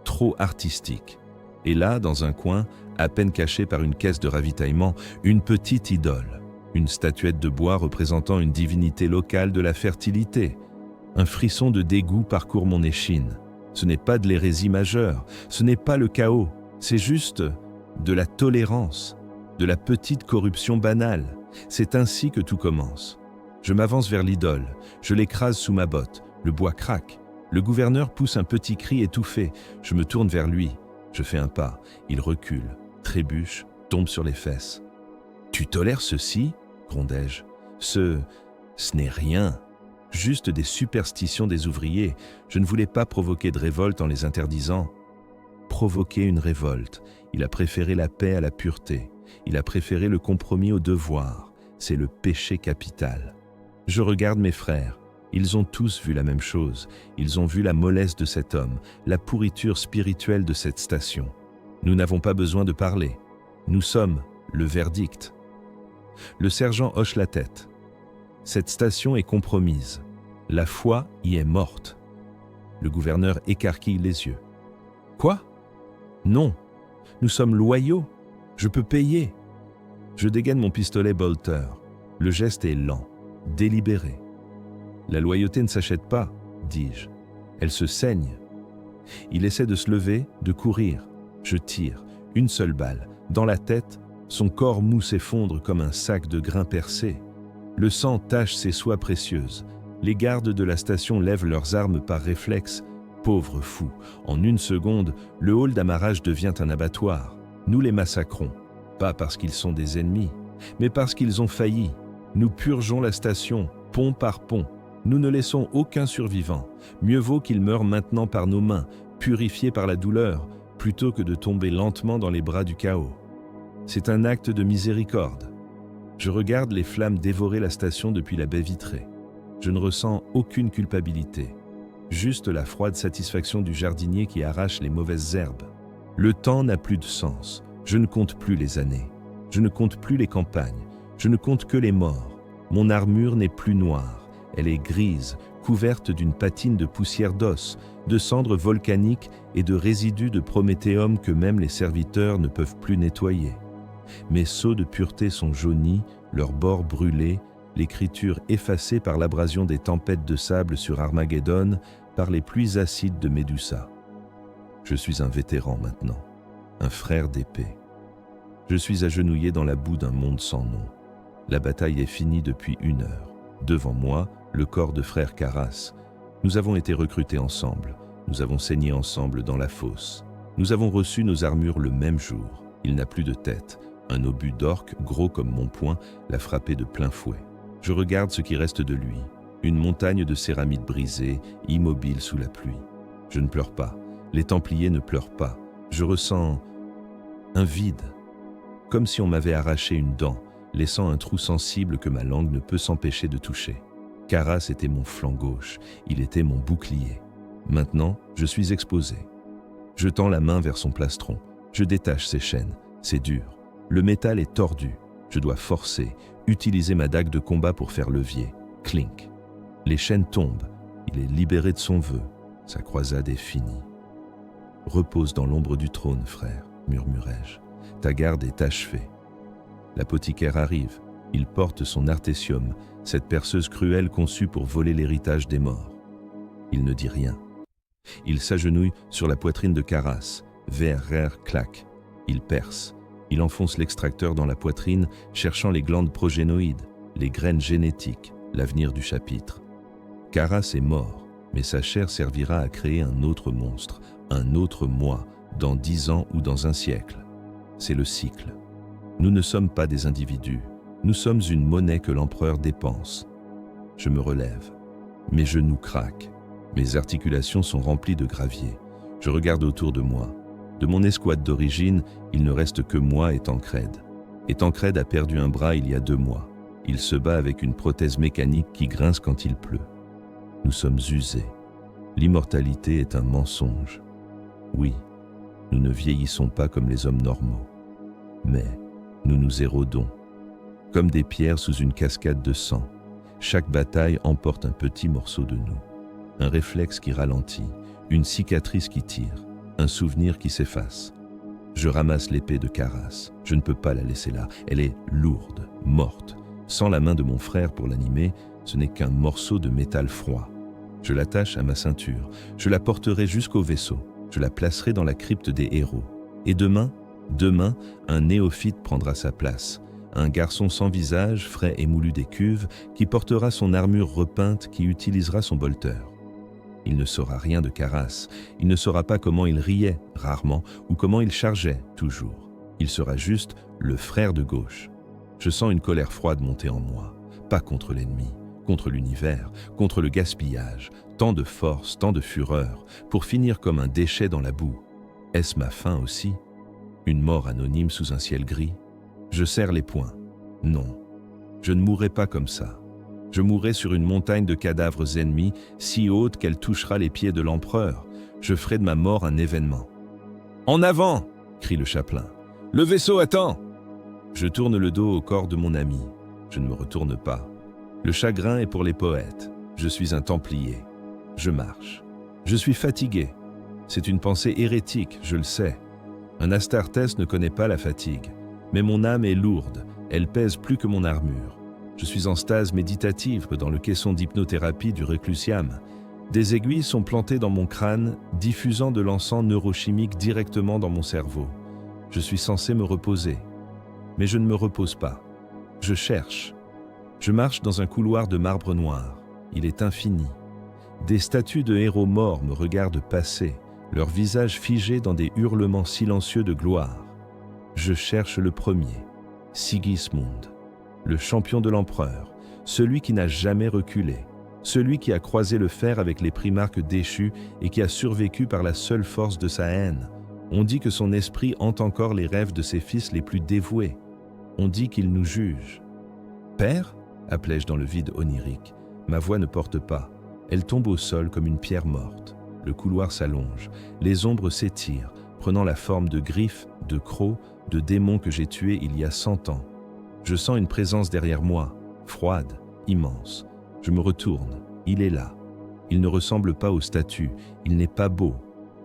trop artistique. Et là, dans un coin, à peine caché par une caisse de ravitaillement, une petite idole, une statuette de bois représentant une divinité locale de la fertilité. Un frisson de dégoût parcourt mon échine. Ce n'est pas de l'hérésie majeure, ce n'est pas le chaos, c'est juste de la tolérance, de la petite corruption banale. C'est ainsi que tout commence. Je m'avance vers l'idole, je l'écrase sous ma botte, le bois craque. Le gouverneur pousse un petit cri étouffé, je me tourne vers lui. Je fais un pas, il recule, trébuche, tombe sur les fesses. « Tu tolères ceci ?» grondai-je. « Ce n'est rien. Juste des superstitions des ouvriers. Je ne voulais pas provoquer de révolte en les interdisant. » Provoquer une révolte. Il a préféré la paix à la pureté. Il a préféré le compromis au devoir. c'est le péché capital. Je regarde mes frères. Ils ont tous vu la même chose. Ils ont vu la mollesse de cet homme, la pourriture spirituelle de cette station. Nous n'avons pas besoin de parler. Nous sommes le verdict. Le sergent hoche la tête. Cette station est compromise. La foi y est morte. Le gouverneur écarquille les yeux. Quoi? Non. Nous sommes loyaux. Je peux payer. Je dégaine mon pistolet Bolter. Le geste est lent, délibéré. La loyauté ne s'achète pas, dis-je. Elle se saigne. Il essaie de se lever, de courir. Je tire, une seule balle. Dans la tête, son corps mou s'effondre comme un sac de grains percé. Le sang tache ses soies précieuses. Les gardes de la station lèvent leurs armes par réflexe. Pauvres fous, en une seconde, le hall d'amarrage devient un abattoir. Nous les massacrons, pas parce qu'ils sont des ennemis, mais parce qu'ils ont failli. Nous purgeons la station, pont par pont. Nous ne laissons aucun survivant. Mieux vaut qu'il meure maintenant par nos mains, purifié par la douleur, plutôt que de tomber lentement dans les bras du chaos. C'est un acte de miséricorde. Je regarde les flammes dévorer la station depuis la baie vitrée. Je ne ressens aucune culpabilité, juste la froide satisfaction du jardinier qui arrache les mauvaises herbes. Le temps n'a plus de sens. Je ne compte plus les années. Je ne compte plus les campagnes. Je ne compte que les morts. Mon armure n'est plus noire. Elle est grise, couverte d'une patine de poussière d'os, de cendres volcaniques et de résidus de prométhéum que même les serviteurs ne peuvent plus nettoyer. Mes seaux de pureté sont jaunis, leurs bords brûlés, l'écriture effacée par l'abrasion des tempêtes de sable sur Armageddon, par les pluies acides de Médusa. Je suis un vétéran maintenant, un frère d'épée. Je suis agenouillé dans la boue d'un monde sans nom. La bataille est finie depuis 1 heure. Devant moi, le corps de frère Carras. Nous avons été recrutés ensemble. Nous avons saigné ensemble dans la fosse. Nous avons reçu nos armures le même jour. Il n'a plus de tête. Un obus d'orque, gros comme mon poing, l'a frappé de plein fouet. Je regarde ce qui reste de lui. Une montagne de céramique brisée, immobile sous la pluie. Je ne pleure pas. Les Templiers ne pleurent pas. Je ressens un vide, comme si on m'avait arraché une dent, laissant un trou sensible que ma langue ne peut s'empêcher de toucher. Carras était mon flanc gauche, il était mon bouclier. Maintenant, je suis exposé. Je tends la main vers son plastron, je détache ses chaînes, c'est dur. Le métal est tordu, je dois forcer, utiliser ma dague de combat pour faire levier. Clink. Les chaînes tombent, il est libéré de son vœu, sa croisade est finie. Repose dans l'ombre du trône, frère, murmurai-je. Ta garde est achevée. L'apothicaire arrive, il porte son artésium, cette perceuse cruelle conçue pour voler l'héritage des morts. Il ne dit rien. Il s'agenouille sur la poitrine de Carras, VRR claque. Il perce. Il enfonce l'extracteur dans la poitrine, cherchant les glandes progénoïdes, les graines génétiques, l'avenir du chapitre. Carras est mort, mais sa chair servira à créer un autre monstre, un autre moi, dans 10 ans ou dans un siècle. C'est le cycle. Nous ne sommes pas des individus, nous sommes une monnaie que l'empereur dépense. Je me relève. Mes genoux craquent. Mes articulations sont remplies de gravier. Je regarde autour de moi. De mon escouade d'origine, il ne reste que moi et Tancred. Et Tancred a perdu un bras il y a 2 mois. Il se bat avec une prothèse mécanique qui grince quand il pleut. Nous sommes usés. L'immortalité est un mensonge. Oui, nous ne vieillissons pas comme les hommes normaux. Mais nous nous érodons. Comme des pierres sous une cascade de sang, chaque bataille emporte un petit morceau de nous. Un réflexe qui ralentit, une cicatrice qui tire, un souvenir qui s'efface. Je ramasse l'épée de Carras. Je ne peux pas la laisser là. Elle est lourde, morte. Sans la main de mon frère pour l'animer, ce n'est qu'un morceau de métal froid. Je l'attache à ma ceinture. Je la porterai jusqu'au vaisseau. Je la placerai dans la crypte des héros. Et demain, un néophyte prendra sa place. Un garçon sans visage, frais et moulu des cuves, qui portera son armure repeinte, qui utilisera son bolter. Il ne saura rien de Carras. Il ne saura pas comment il riait, rarement, ou comment il chargeait, toujours. Il sera juste le frère de gauche. Je sens une colère froide monter en moi. Pas contre l'ennemi, contre l'univers, contre le gaspillage. Tant de force, tant de fureur, pour finir comme un déchet dans la boue. Est-ce ma fin aussi? Une mort anonyme sous un ciel gris? Je serre les poings. Non. Je ne mourrai pas comme ça. Je mourrai sur une montagne de cadavres ennemis, si haute qu'elle touchera les pieds de l'empereur. Je ferai de ma mort un événement. « En avant !» crie le chapelain. « Le vaisseau attend !» Je tourne le dos au corps de mon ami. Je ne me retourne pas. Le chagrin est pour les poètes. Je suis un templier. Je marche. Je suis fatigué. C'est une pensée hérétique, je le sais. Un Astartès ne connaît pas la fatigue. Mais mon âme est lourde. Elle pèse plus que mon armure. Je suis en stase méditative dans le caisson d'hypnothérapie du Reclusiam. Des aiguilles sont plantées dans mon crâne, diffusant de l'encens neurochimique directement dans mon cerveau. Je suis censé me reposer. Mais je ne me repose pas. Je cherche. Je marche dans un couloir de marbre noir. Il est infini. Des statues de héros morts me regardent passer, leurs visages figés dans des hurlements silencieux de gloire. Je cherche le premier, Sigismund, le champion de l'empereur, celui qui n'a jamais reculé, celui qui a croisé le fer avec les primarques déchus et qui a survécu par la seule force de sa haine. On dit que son esprit hante encore les rêves de ses fils les plus dévoués. On dit qu'il nous juge. « Père » appelai-je dans le vide onirique. Ma voix ne porte pas. Elle tombe au sol comme une pierre morte. Le couloir s'allonge. Les ombres s'étirent, prenant la forme de griffes, de crocs, de démons que j'ai tués il y a 100 ans. Je sens une présence derrière moi, froide, immense. Je me retourne. Il est là. Il ne ressemble pas aux statues. Il n'est pas beau.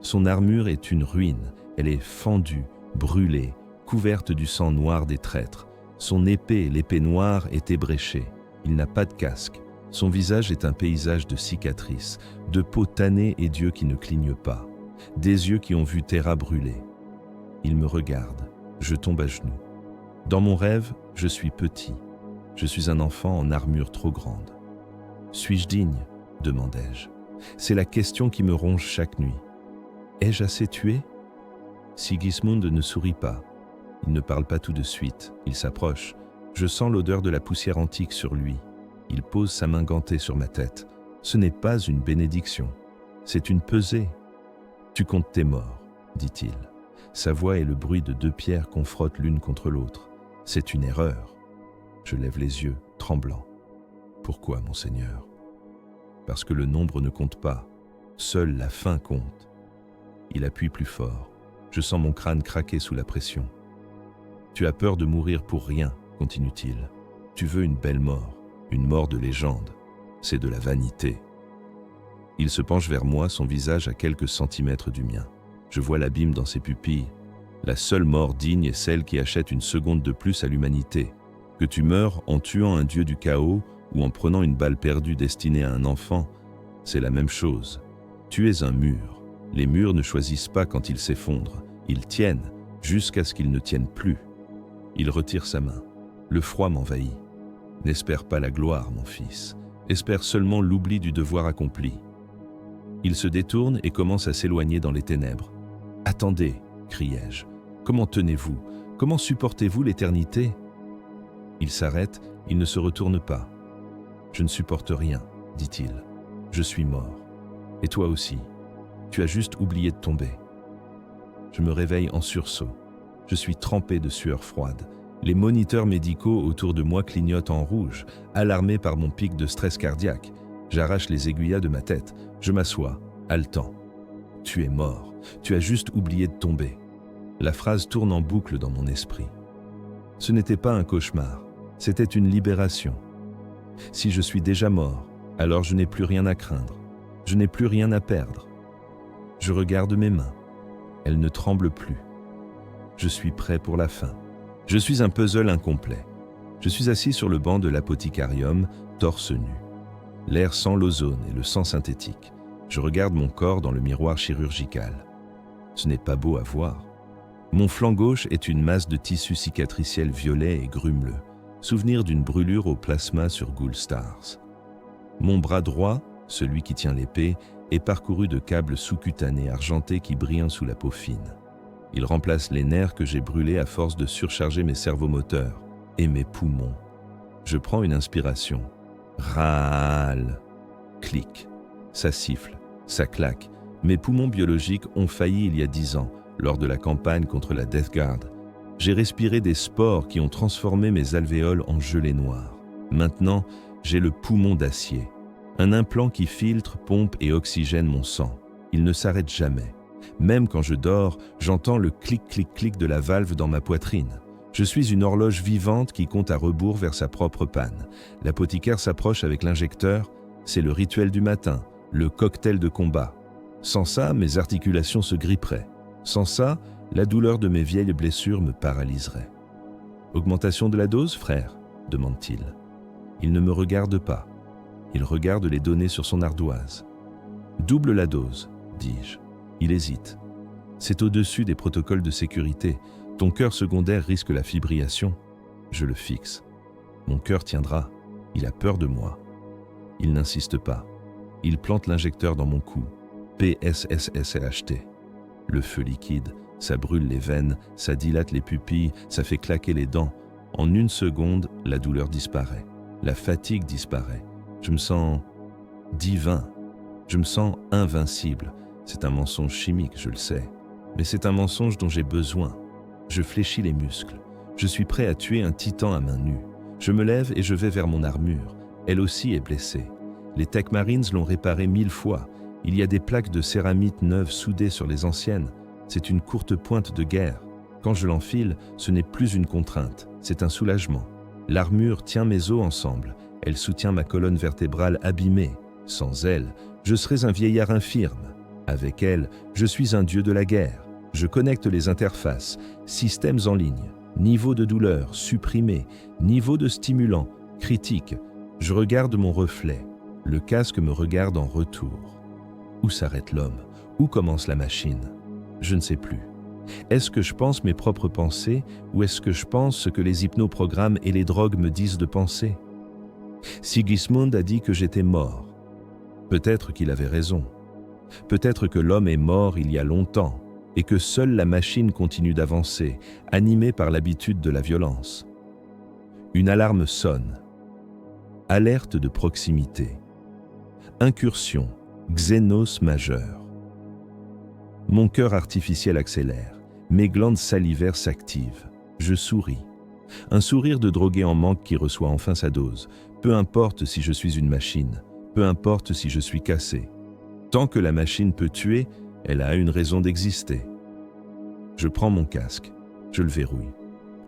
Son armure est une ruine. Elle est fendue, brûlée, couverte du sang noir des traîtres. Son épée, l'épée noire, est ébréchée. Il n'a pas de casque. Son visage est un paysage de cicatrices, de peau tannée et d'yeux qui ne clignent pas. Des yeux qui ont vu Terra brûler. Il me regarde. Je tombe à genoux. Dans mon rêve, je suis petit. Je suis un enfant en armure trop grande. Suis-je digne ? Demandai-je. C'est la question qui me ronge chaque nuit. Ai-je assez tué ? Sigismund ne sourit pas. Il ne parle pas tout de suite. Il s'approche. Je sens l'odeur de la poussière antique sur lui. Il pose sa main gantée sur ma tête. Ce n'est pas une bénédiction. C'est une pesée. Tu comptes tes morts, dit-il. Sa voix est le bruit de 2 pierres qu'on frotte l'une contre l'autre. C'est une erreur. Je lève les yeux, tremblant. Pourquoi, mon Seigneur ? Parce que le nombre ne compte pas. Seule la fin compte. Il appuie plus fort. Je sens mon crâne craquer sous la pression. Tu as peur de mourir pour rien, continue-t-il. Tu veux une belle mort, une mort de légende. C'est de la vanité. Il se penche vers moi, son visage à quelques centimètres du mien. Je vois l'abîme dans ses pupilles. La seule mort digne est celle qui achète une seconde de plus à l'humanité. Que tu meurs en tuant un dieu du chaos ou en prenant une balle perdue destinée à un enfant, c'est la même chose. Tu es un mur. Les murs ne choisissent pas quand ils s'effondrent. Ils tiennent jusqu'à ce qu'ils ne tiennent plus. Il retire sa main. Le froid m'envahit. N'espère pas la gloire, mon fils. Espère seulement l'oubli du devoir accompli. Il se détourne et commence à s'éloigner dans les ténèbres. « Attendez !» criai-je. « Comment tenez-vous ? Comment supportez-vous l'éternité ?» Il s'arrête, il ne se retourne pas. « Je ne supporte rien, dit-il. Je suis mort. Et toi aussi. Tu as juste oublié de tomber. » Je me réveille en sursaut. Je suis trempé de sueur froide. Les moniteurs médicaux autour de moi clignotent en rouge, alarmés par mon pic de stress cardiaque. J'arrache les aiguillas de ma tête. Je m'assois, haletant. « Tu es mort. Tu as juste oublié de tomber. » La phrase tourne en boucle dans mon esprit. Ce n'était pas un cauchemar. C'était une libération. Si je suis déjà mort, alors je n'ai plus rien à craindre. Je n'ai plus rien à perdre. Je regarde mes mains. Elles ne tremblent plus. Je suis prêt pour la fin. Je suis un puzzle incomplet. Je suis assis sur le banc de l'apothécarium, torse nu. L'air sent l'ozone et le sang synthétique. Je regarde mon corps dans le miroir chirurgical. Ce n'est pas beau à voir. Mon flanc gauche est une masse de tissu cicatriciel violet et grumeleux, souvenir d'une brûlure au plasma sur Ghoul Stars. Mon bras droit, celui qui tient l'épée, est parcouru de câbles sous-cutanés argentés qui brillent sous la peau fine. Il remplace les nerfs que j'ai brûlés à force de surcharger mes servomoteurs et mes poumons. Je prends une inspiration. Râle. Clic. Ça siffle, ça claque. Mes poumons biologiques ont failli il y a 10 ans, lors de la campagne contre la Death Guard. J'ai respiré des spores qui ont transformé mes alvéoles en gelée noire. Maintenant, j'ai le poumon d'acier. Un implant qui filtre, pompe et oxygène mon sang. Il ne s'arrête jamais. Même quand je dors, j'entends le clic-clic-clic de la valve dans ma poitrine. Je suis une horloge vivante qui compte à rebours vers sa propre panne. L'apothicaire s'approche avec l'injecteur. C'est le rituel du matin, le cocktail de combat. Sans ça, mes articulations se gripperaient. Sans ça, la douleur de mes vieilles blessures me paralyserait. « Augmentation de la dose, frère ?» demande-t-il. Il ne me regarde pas. Il regarde les données sur son ardoise. « Double la dose, dis-je. » Il hésite. « C'est au-dessus des protocoles de sécurité. Ton cœur secondaire risque la fibrillation. » Je le fixe. Mon cœur tiendra. Il a peur de moi. Il n'insiste pas. Il plante l'injecteur dans mon cou. PSSSLHT. Le feu liquide, ça brûle les veines, ça dilate les pupilles, ça fait claquer les dents. En une seconde, la douleur disparaît. La fatigue disparaît. Je me sens divin. Je me sens invincible. C'est un mensonge chimique, je le sais. Mais c'est un mensonge dont j'ai besoin. Je fléchis les muscles. Je suis prêt à tuer un titan à main nue. Je me lève et je vais vers mon armure. Elle aussi est blessée. Les Tech Marines l'ont réparée 1000 fois. Il y a des plaques de céramite neuves soudées sur les anciennes. C'est une courte pointe de guerre. Quand je l'enfile, ce n'est plus une contrainte, c'est un soulagement. L'armure tient mes os ensemble. Elle soutient ma colonne vertébrale abîmée. Sans elle, je serais un vieillard infirme. Avec elle, je suis un dieu de la guerre. Je connecte les interfaces, systèmes en ligne, niveau de douleur, supprimé, niveau de stimulant, critique. Je regarde mon reflet. Le casque me regarde en retour. Où s'arrête l'homme? Où commence la machine? Je ne sais plus. Est-ce que je pense mes propres pensées ou est-ce que je pense ce que les hypnoprogrammes et les drogues me disent de penser? Sigismund a dit que j'étais mort. Peut-être qu'il avait raison. Peut-être que l'homme est mort il y a longtemps et que seule la machine continue d'avancer, animée par l'habitude de la violence. Une alarme sonne. Alerte de proximité. Incursion, Xénos majeur. Mon cœur artificiel accélère. Mes glandes salivaires s'activent. Je souris. Un sourire de drogué en manque qui reçoit enfin sa dose. Peu importe si je suis une machine. Peu importe si je suis cassé. Tant que la machine peut tuer, elle a une raison d'exister. Je prends mon casque. Je le verrouille.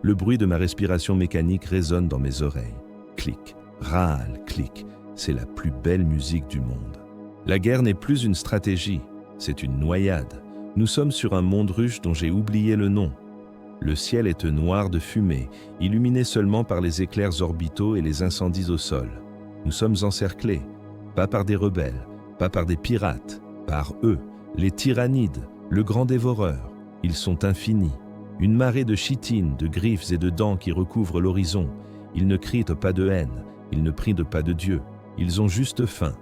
Le bruit de ma respiration mécanique résonne dans mes oreilles. Clic, râle, clic. C'est la plus belle musique du monde. La guerre n'est plus une stratégie. C'est une noyade. Nous sommes sur un monde ruche dont j'ai oublié le nom. Le ciel est noir de fumée, illuminé seulement par les éclairs orbitaux et les incendies au sol. Nous sommes encerclés, pas par des rebelles, pas par des pirates, par eux, les tyrannides, le grand dévoreur. Ils sont infinis. Une marée de chitines, de griffes et de dents qui recouvrent l'horizon. Ils ne crient pas de haine, ils ne prient pas de Dieu. Ils ont juste faim.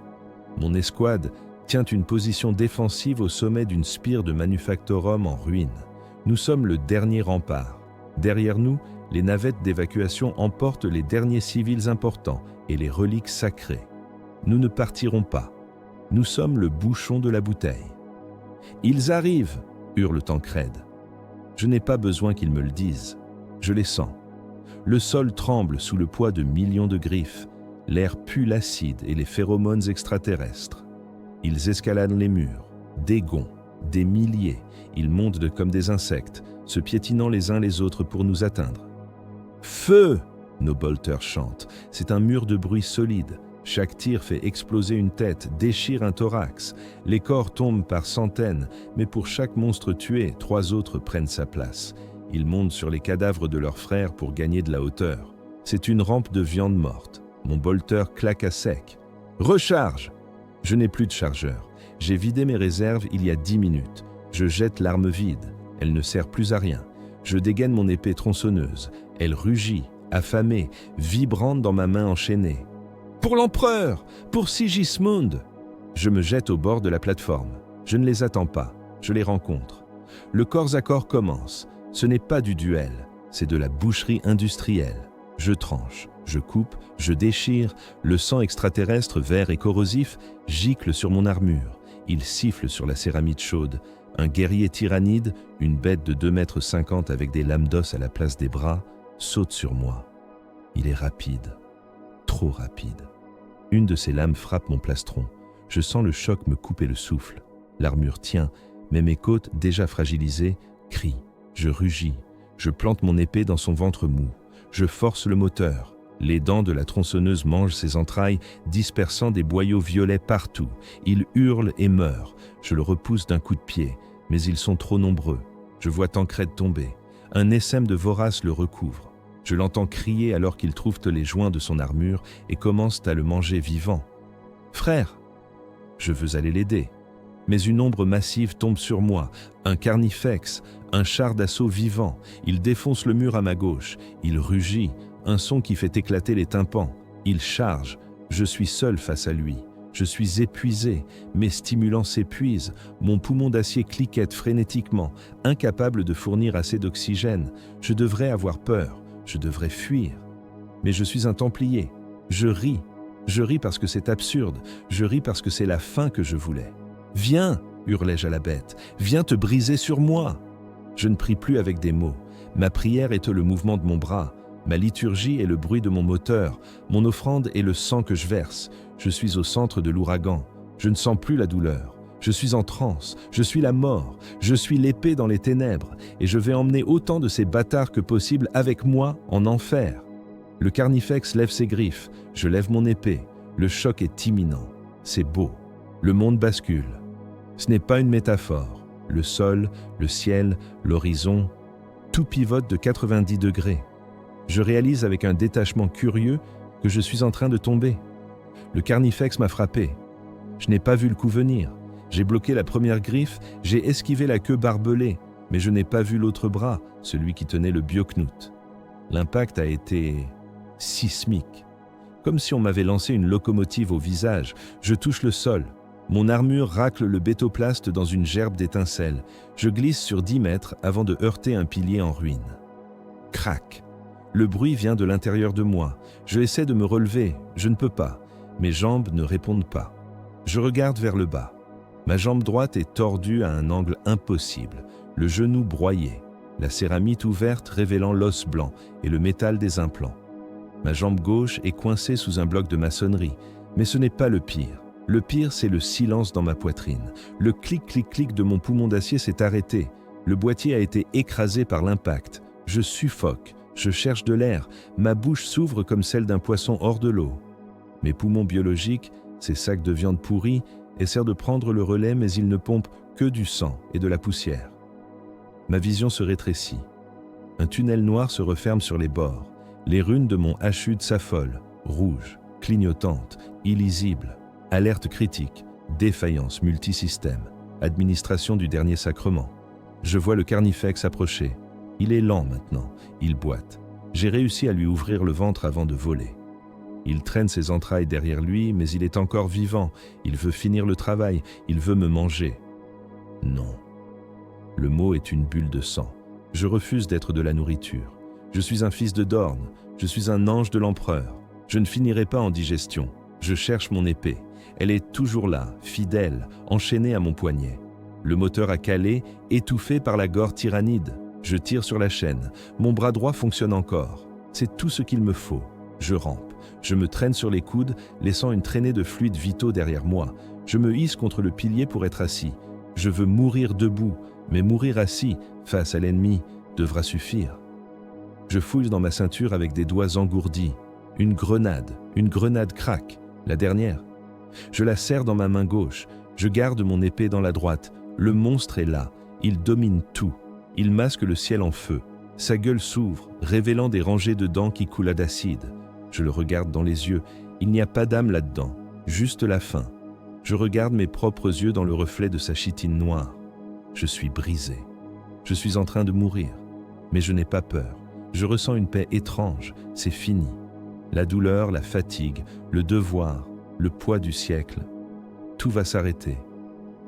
Mon escouade tient une position défensive au sommet d'une spire de manufactorum en ruine. Nous sommes le dernier rempart. Derrière nous, les navettes d'évacuation emportent les derniers civils importants et les reliques sacrées. Nous ne partirons pas. Nous sommes le bouchon de la bouteille. « Ils arrivent !» hurle Tancred. Je n'ai pas besoin qu'ils me le disent. Je les sens. Le sol tremble sous le poids de millions de griffes. L'air pue l'acide et les phéromones extraterrestres. Ils escaladent les murs, des gonds, des milliers. Ils montent comme des insectes, se piétinant les uns les autres pour nous atteindre. « Feu !» nos bolters chantent. C'est un mur de bruit solide. Chaque tir fait exploser une tête, déchire un thorax. Les corps tombent par centaines, mais pour chaque monstre tué, 3 autres prennent sa place. Ils montent sur les cadavres de leurs frères pour gagner de la hauteur. C'est une rampe de viande morte. Mon bolter claque à sec. « Recharge !» Je n'ai plus de chargeur. J'ai vidé mes réserves il y a 10 minutes. Je jette l'arme vide. Elle ne sert plus à rien. Je dégaine mon épée tronçonneuse. Elle rugit, affamée, vibrante dans ma main enchaînée. « Pour l'empereur! Pour Sigismund !» Je me jette au bord de la plateforme. Je ne les attends pas. Je les rencontre. Le corps à corps commence. Ce n'est pas du duel. C'est de la boucherie industrielle. Je tranche, je coupe, je déchire, le sang extraterrestre vert et corrosif gicle sur mon armure. Il siffle sur la céramide chaude. Un guerrier tyrannide, une bête de 2,50 m avec des lames d'os à la place des bras, saute sur moi. Il est rapide. trop rapide. Une de ces lames frappe mon plastron. Je sens le choc me couper le souffle. L'armure tient, mais mes côtes, déjà fragilisées, crient. Je rugis. Je plante mon épée dans son ventre mou. Je force le moteur. Les dents de la tronçonneuse mangent ses entrailles, dispersant des boyaux violets partout. Il hurle et meurt. Je le repousse d'un coup de pied, mais ils sont trop nombreux. Je vois Tancrède tomber. Un essaim de voraces le recouvre. Je l'entends crier alors qu'il trouve les joints de son armure et commence à le manger vivant. « Frère !» Je veux aller l'aider. Mais une ombre massive tombe sur moi, un carnifex, un char d'assaut vivant. Il défonce le mur à ma gauche. Il rugit, un son qui fait éclater les tympans. Il charge. Je suis seul face à lui. Je suis épuisé. Mes stimulants s'épuisent. Mon poumon d'acier cliquette frénétiquement, incapable de fournir assez d'oxygène. Je devrais avoir peur. Je devrais fuir. Mais je suis un Templier. Je ris. Je ris parce que c'est absurde. Je ris parce que c'est la fin que je voulais. « Viens !» hurlai-je à la bête. « Viens te briser sur moi !» Je ne prie plus avec des mots. Ma prière est le mouvement de mon bras. Ma liturgie est le bruit de mon moteur. Mon offrande est le sang que je verse. Je suis au centre de l'ouragan. Je ne sens plus la douleur. Je suis en transe. Je suis la mort. Je suis l'épée dans les ténèbres. Et je vais emmener autant de ces bâtards que possible avec moi en enfer. Le carnifex lève ses griffes. Je lève mon épée. Le choc est imminent. C'est beau. Le monde bascule. Ce n'est pas une métaphore. Le sol, le ciel, l'horizon, tout pivote de 90 degrés. Je réalise avec un détachement curieux que je suis en train de tomber. Le carnifex m'a frappé. Je n'ai pas vu le coup venir. J'ai bloqué la première griffe, j'ai esquivé la queue barbelée, mais je n'ai pas vu l'autre bras, celui qui tenait le bioknout. L'impact a été sismique. Comme si on m'avait lancé une locomotive au visage, je touche le sol. Mon armure racle le bétoplaste dans une gerbe d'étincelles. Je glisse sur 10 mètres avant de heurter un pilier en ruine. Crac! Le bruit vient de l'intérieur de moi. Je essaie de me relever, je ne peux pas. Mes jambes ne répondent pas. Je regarde vers le bas. Ma jambe droite est tordue à un angle impossible, le genou broyé, la céramite ouverte révélant l'os blanc et le métal des implants. Ma jambe gauche est coincée sous un bloc de maçonnerie, mais ce n'est pas le pire. Le pire, c'est le silence dans ma poitrine. Le clic-clic-clic de mon poumon d'acier s'est arrêté. Le boîtier a été écrasé par l'impact. Je suffoque, je cherche de l'air. Ma bouche s'ouvre comme celle d'un poisson hors de l'eau. Mes poumons biologiques, ces sacs de viande pourrie, essaient de prendre le relais, mais ils ne pompent que du sang et de la poussière. Ma vision se rétrécit. Un tunnel noir se referme sur les bords. Les runes de mon HUD s'affolent, rouges, clignotantes, illisibles. Alerte critique, défaillance multisystème, administration du dernier sacrement. Je vois le carnifex approcher. Il est lent maintenant, il boite. J'ai réussi à lui ouvrir le ventre avant de voler. Il traîne ses entrailles derrière lui, mais il est encore vivant. Il veut finir le travail, il veut me manger. Non. Le mot est une bulle de sang. Je refuse d'être de la nourriture. Je suis un fils de Dorne, je suis un ange de l'empereur. Je ne finirai pas en digestion. Je cherche mon épée. Elle est toujours là, fidèle, enchaînée à mon poignet. Le moteur a calé, étouffé par la gore tyrannide. Je tire sur la chaîne. Mon bras droit fonctionne encore. C'est tout ce qu'il me faut. Je rampe. Je me traîne sur les coudes, laissant une traînée de fluides vitaux derrière moi. Je me hisse contre le pilier pour être assis. Je veux mourir debout, mais mourir assis, face à l'ennemi, devra suffire. Je fouille dans ma ceinture avec des doigts engourdis. Une grenade craque. La dernière. Je la serre dans ma main gauche. Je garde mon épée dans la droite. Le monstre est là. Il domine tout. Il masque le ciel en feu. Sa gueule s'ouvre, révélant des rangées de dents qui coulent d'acide. Je le regarde dans les yeux. Il n'y a pas d'âme là-dedans, juste la faim. Je regarde mes propres yeux dans le reflet de sa chitine noire. Je suis brisé. Je suis en train de mourir. Mais je n'ai pas peur. Je ressens une paix étrange. C'est fini. La douleur, la fatigue, le devoir, le poids du siècle. Tout va s'arrêter.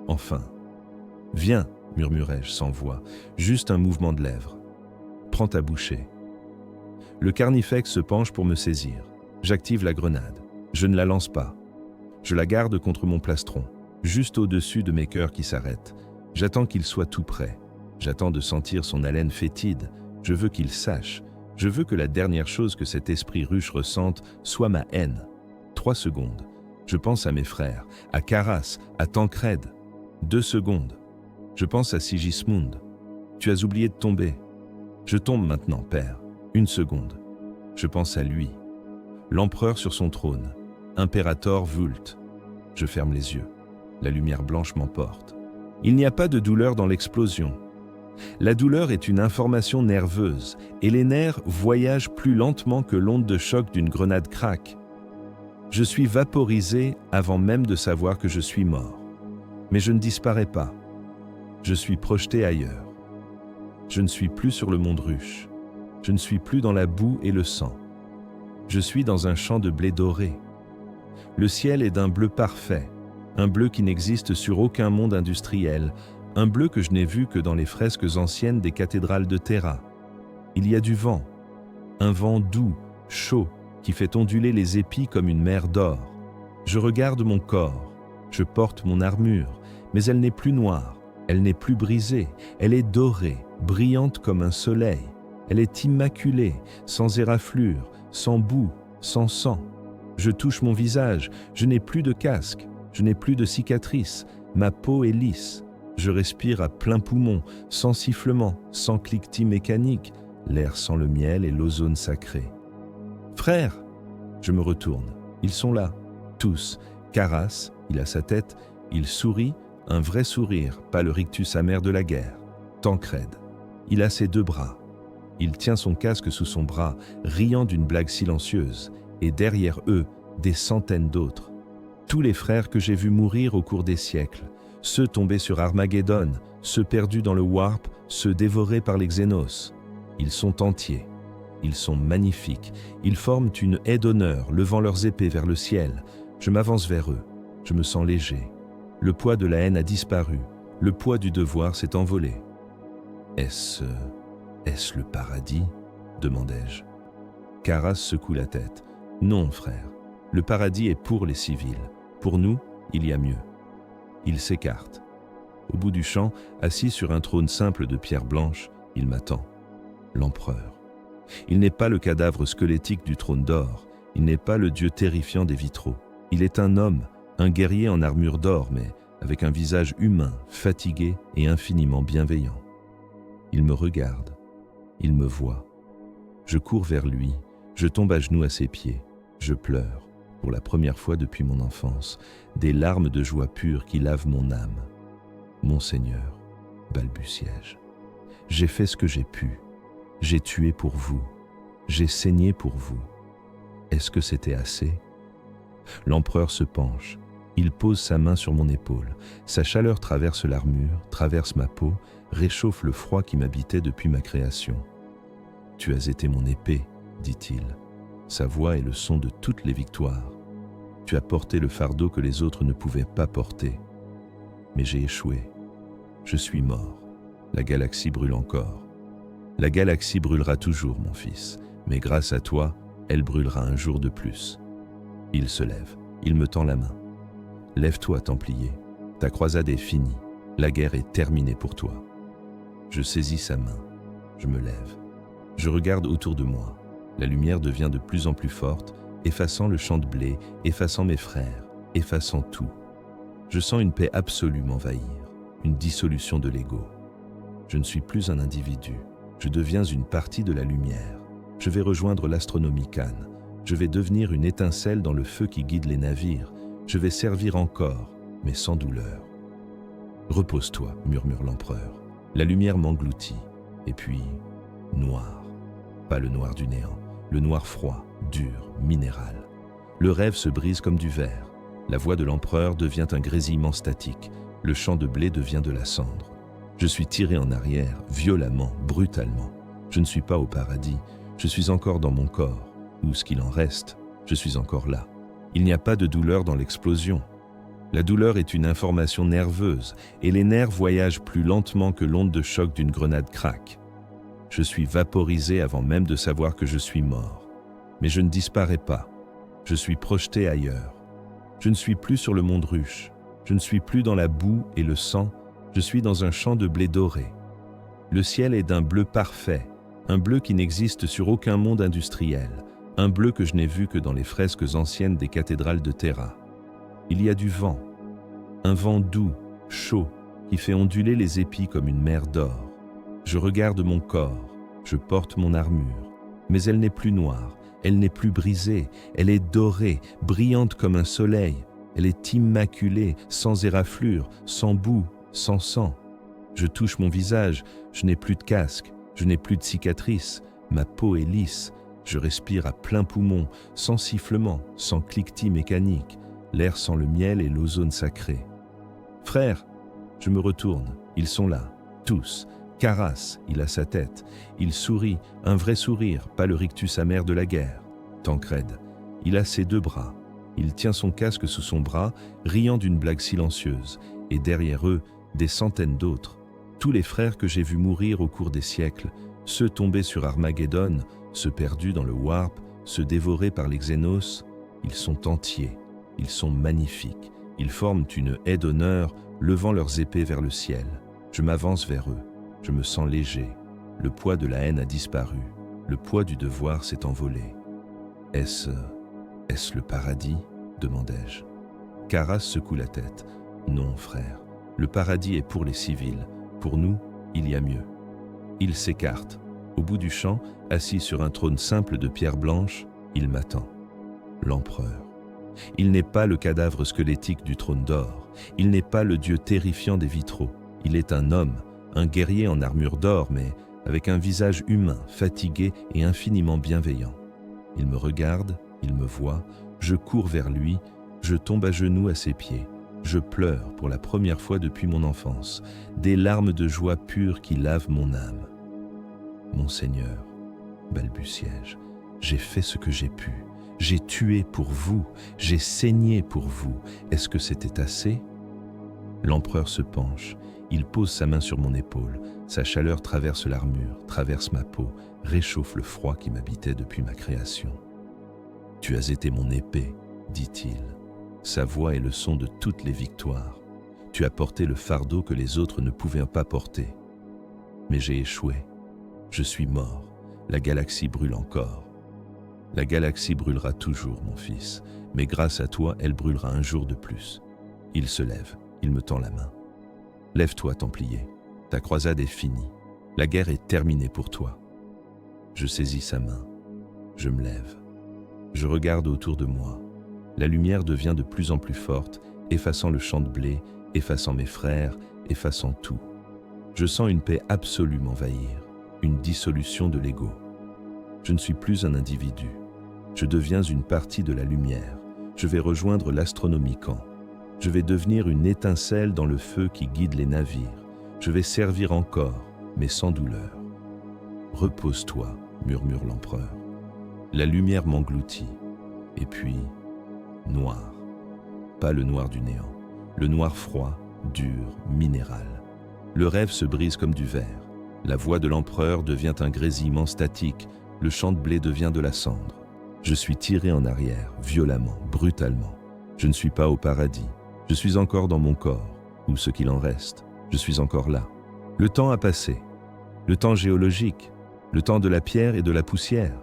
Enfin. « Viens !» murmurai-je sans voix, juste un mouvement de lèvres. « Prends ta bouchée. » Le carnifex se penche pour me saisir. J'active la grenade. Je ne la lance pas. Je la garde contre mon plastron, juste au-dessus de mes cœurs qui s'arrêtent. J'attends qu'il soit tout prêt. J'attends de sentir son haleine fétide. Je veux qu'il sache. Je veux que la dernière chose que cet esprit ruche ressente soit ma haine. 3 secondes. Je pense à mes frères, à Caras, à Tancrède. 2 secondes. Je pense à Sigismund. Tu as oublié de tomber. Je tombe maintenant, père. 1 seconde. Je pense à lui. L'empereur sur son trône. Imperator Vult. Je ferme les yeux. La lumière blanche m'emporte. Il n'y a pas de douleur dans l'explosion. La douleur est une information nerveuse, et les nerfs voyagent plus lentement que l'onde de choc d'une grenade crack. Je suis vaporisé avant même de savoir que je suis mort. Mais je ne disparais pas. Je suis projeté ailleurs. Je ne suis plus sur le mont Ruche. Je ne suis plus dans la boue et le sang. Je suis dans un champ de blé doré. Le ciel est d'un bleu parfait, un bleu qui n'existe sur aucun monde industriel, un bleu que je n'ai vu que dans les fresques anciennes des cathédrales de Terra. Il y a du vent, un vent doux, chaud, qui fait onduler les épis comme une mer d'or. Je regarde mon corps, je porte mon armure, mais elle n'est plus noire, elle n'est plus brisée, elle est dorée, brillante comme un soleil. Elle est immaculée, sans éraflure, sans boue, sans sang. Je touche mon visage, je n'ai plus de casque, je n'ai plus de cicatrices, ma peau est lisse. Je respire à plein poumon, sans sifflement, sans cliquetis mécanique, l'air sent le miel et l'ozone sacré. Frère, je me retourne, ils sont là, tous. Caras, il a sa tête, il sourit, un vrai sourire, pas le rictus amer de la guerre. Tancrède, il a ses 2 bras. Il tient son casque sous son bras, riant d'une blague silencieuse, et derrière eux, des centaines d'autres. Tous les frères que j'ai vus mourir au cours des siècles, ceux tombés sur Armageddon, ceux perdus dans le Warp, ceux dévorés par les Xénos. Ils sont entiers, ils sont magnifiques, ils forment une haie d'honneur, levant leurs épées vers le ciel. Je m'avance vers eux, je me sens léger. Le poids de la haine a disparu, le poids du devoir s'est envolé. Est-ce le paradis ? Demandai-je. Caras secoue la tête. Non, frère, le paradis est pour les civils. Pour nous, il y a mieux. Il s'écarte. Au bout du champ, assis sur un trône simple de pierre blanche, il m'attend. L'empereur. Il n'est pas le cadavre squelettique du trône d'or, il n'est pas le dieu terrifiant des vitraux. Il est un homme, un guerrier en armure d'or, mais avec un visage humain, fatigué et infiniment bienveillant. Il me regarde, il me voit. Je cours vers lui, je tombe à genoux à ses pieds, je pleure. Pour la première fois depuis mon enfance, des larmes de joie pure qui lavent mon âme. Mon Seigneur, balbutiai-je, j'ai fait ce que j'ai pu, j'ai tué pour vous, j'ai saigné pour vous. Est-ce que c'était assez ? L'empereur se penche, il pose sa main sur mon épaule, sa chaleur traverse l'armure, traverse ma peau, réchauffe le froid qui m'habitait depuis ma création. « Tu as été mon épée », dit-il. Sa voix est le son de toutes les victoires. Tu as porté le fardeau que les autres ne pouvaient pas porter. Mais j'ai échoué. Je suis mort. La galaxie brûle encore. La galaxie brûlera toujours, mon fils, mais grâce à toi, elle brûlera un jour de plus. Il se lève. Il me tend la main. Lève-toi, Templier. Ta croisade est finie. La guerre est terminée pour toi. Je saisis sa main. Je me lève. Je regarde autour de moi. La lumière devient de plus en plus forte, effaçant le champ de blé, effaçant mes frères, effaçant tout. Je sens une paix absolue m'envahir, une dissolution de l'ego. Je ne suis plus un individu, je deviens une partie de la lumière. Je vais rejoindre l'astronomie Khan. Je vais devenir une étincelle dans le feu qui guide les navires. Je vais servir encore, mais sans douleur. Repose-toi, murmure l'empereur. La lumière m'engloutit, et puis, noir. Pas le noir du néant, le noir froid, dur, minéral. Le rêve se brise comme du verre. La voix de l'empereur devient un grésillement statique. Le champ de blé devient de la cendre. Je suis tiré en arrière, violemment, brutalement. Je ne suis pas au paradis, je suis encore dans mon corps. Ou ce qu'il en reste, je suis encore là. Il n'y a pas de douleur dans l'explosion. La douleur est une information nerveuse, et les nerfs voyagent plus lentement que l'onde de choc d'une grenade crack. Je suis vaporisé avant même de savoir que je suis mort. Mais je ne disparais pas. Je suis projeté ailleurs. Je ne suis plus sur le mont Ruche. Je ne suis plus dans la boue et le sang. Je suis dans un champ de blé doré. Le ciel est d'un bleu parfait, un bleu qui n'existe sur aucun monde industriel, un bleu que je n'ai vu que dans les fresques anciennes des cathédrales de Terra. Il y a du vent, un vent doux, chaud, qui fait onduler les épis comme une mer d'or. Je regarde mon corps, je porte mon armure, mais elle n'est plus noire, elle n'est plus brisée, elle est dorée, brillante comme un soleil, elle est immaculée, sans éraflure, sans boue, sans sang. Je touche mon visage, je n'ai plus de casque, je n'ai plus de cicatrices, ma peau est lisse, je respire à plein poumon, sans sifflement, sans cliquetis mécanique, l'air sent le miel et l'ozone sacré. Frère, je me retourne, ils sont là, tous. Karas, il a sa tête, il sourit, un vrai sourire, pas le rictus amer de la guerre. Tancred, il a ses 2 bras, il tient son casque sous son bras, riant d'une blague silencieuse, et derrière eux, des centaines d'autres. Tous les frères que j'ai vus mourir au cours des siècles, ceux tombés sur Armageddon, ceux perdus dans le Warp, ceux dévorés par les Xénos, ils sont entiers, ils sont magnifiques, ils forment une haie d'honneur, levant leurs épées vers le ciel. Je m'avance vers eux. Je me sens léger, le poids de la haine a disparu, le poids du devoir s'est envolé. Est-ce le paradis ? Demandai-je. Karas secoue la tête. Non, frère, le paradis est pour les civils, pour nous, il y a mieux. Il s'écarte. Au bout du champ, assis sur un trône simple de pierre blanche, il m'attend. L'empereur. Il n'est pas le cadavre squelettique du trône d'or, il n'est pas le dieu terrifiant des vitraux, il est un homme, un guerrier en armure d'or, mais avec un visage humain, fatigué et infiniment bienveillant. Il me regarde, il me voit, je cours vers lui, je tombe à genoux à ses pieds. Je pleure pour la première fois depuis mon enfance, des larmes de joie pure qui lavent mon âme. Mon Seigneur, balbutiai-je, j'ai fait ce que j'ai pu, j'ai tué pour vous, j'ai saigné pour vous, est-ce que c'était assez ? L'empereur se penche, il pose sa main sur mon épaule, sa chaleur traverse l'armure, traverse ma peau, réchauffe le froid qui m'habitait depuis ma création. « Tu as été mon épée, dit-il. Sa voix est le son de toutes les victoires. Tu as porté le fardeau que les autres ne pouvaient pas porter. Mais j'ai échoué. Je suis mort. La galaxie brûle encore. La galaxie brûlera toujours, mon fils, mais grâce à toi, elle brûlera un jour de plus. » Il se lève, il me tend la main. « Lève-toi, Templier. Ta croisade est finie. La guerre est terminée pour toi. » Je saisis sa main. Je me lève. Je regarde autour de moi. La lumière devient de plus en plus forte, effaçant le champ de blé, effaçant mes frères, effaçant tout. Je sens une paix absolue m'envahir, une dissolution de l'ego. Je ne suis plus un individu. Je deviens une partie de la lumière. Je vais rejoindre l'astronomican. Je vais devenir une étincelle dans le feu qui guide les navires. Je vais servir encore, mais sans douleur. « Repose-toi », murmure l'empereur. La lumière m'engloutit. Et puis, noir. Pas le noir du néant. Le noir froid, dur, minéral. Le rêve se brise comme du verre. La voix de l'empereur devient un grésillement statique. Le champ de blé devient de la cendre. Je suis tiré en arrière, violemment, brutalement. Je ne suis pas au paradis. Je suis encore dans mon corps, ou ce qu'il en reste. Je suis encore là. Le temps a passé. Le temps géologique. Le temps de la pierre et de la poussière.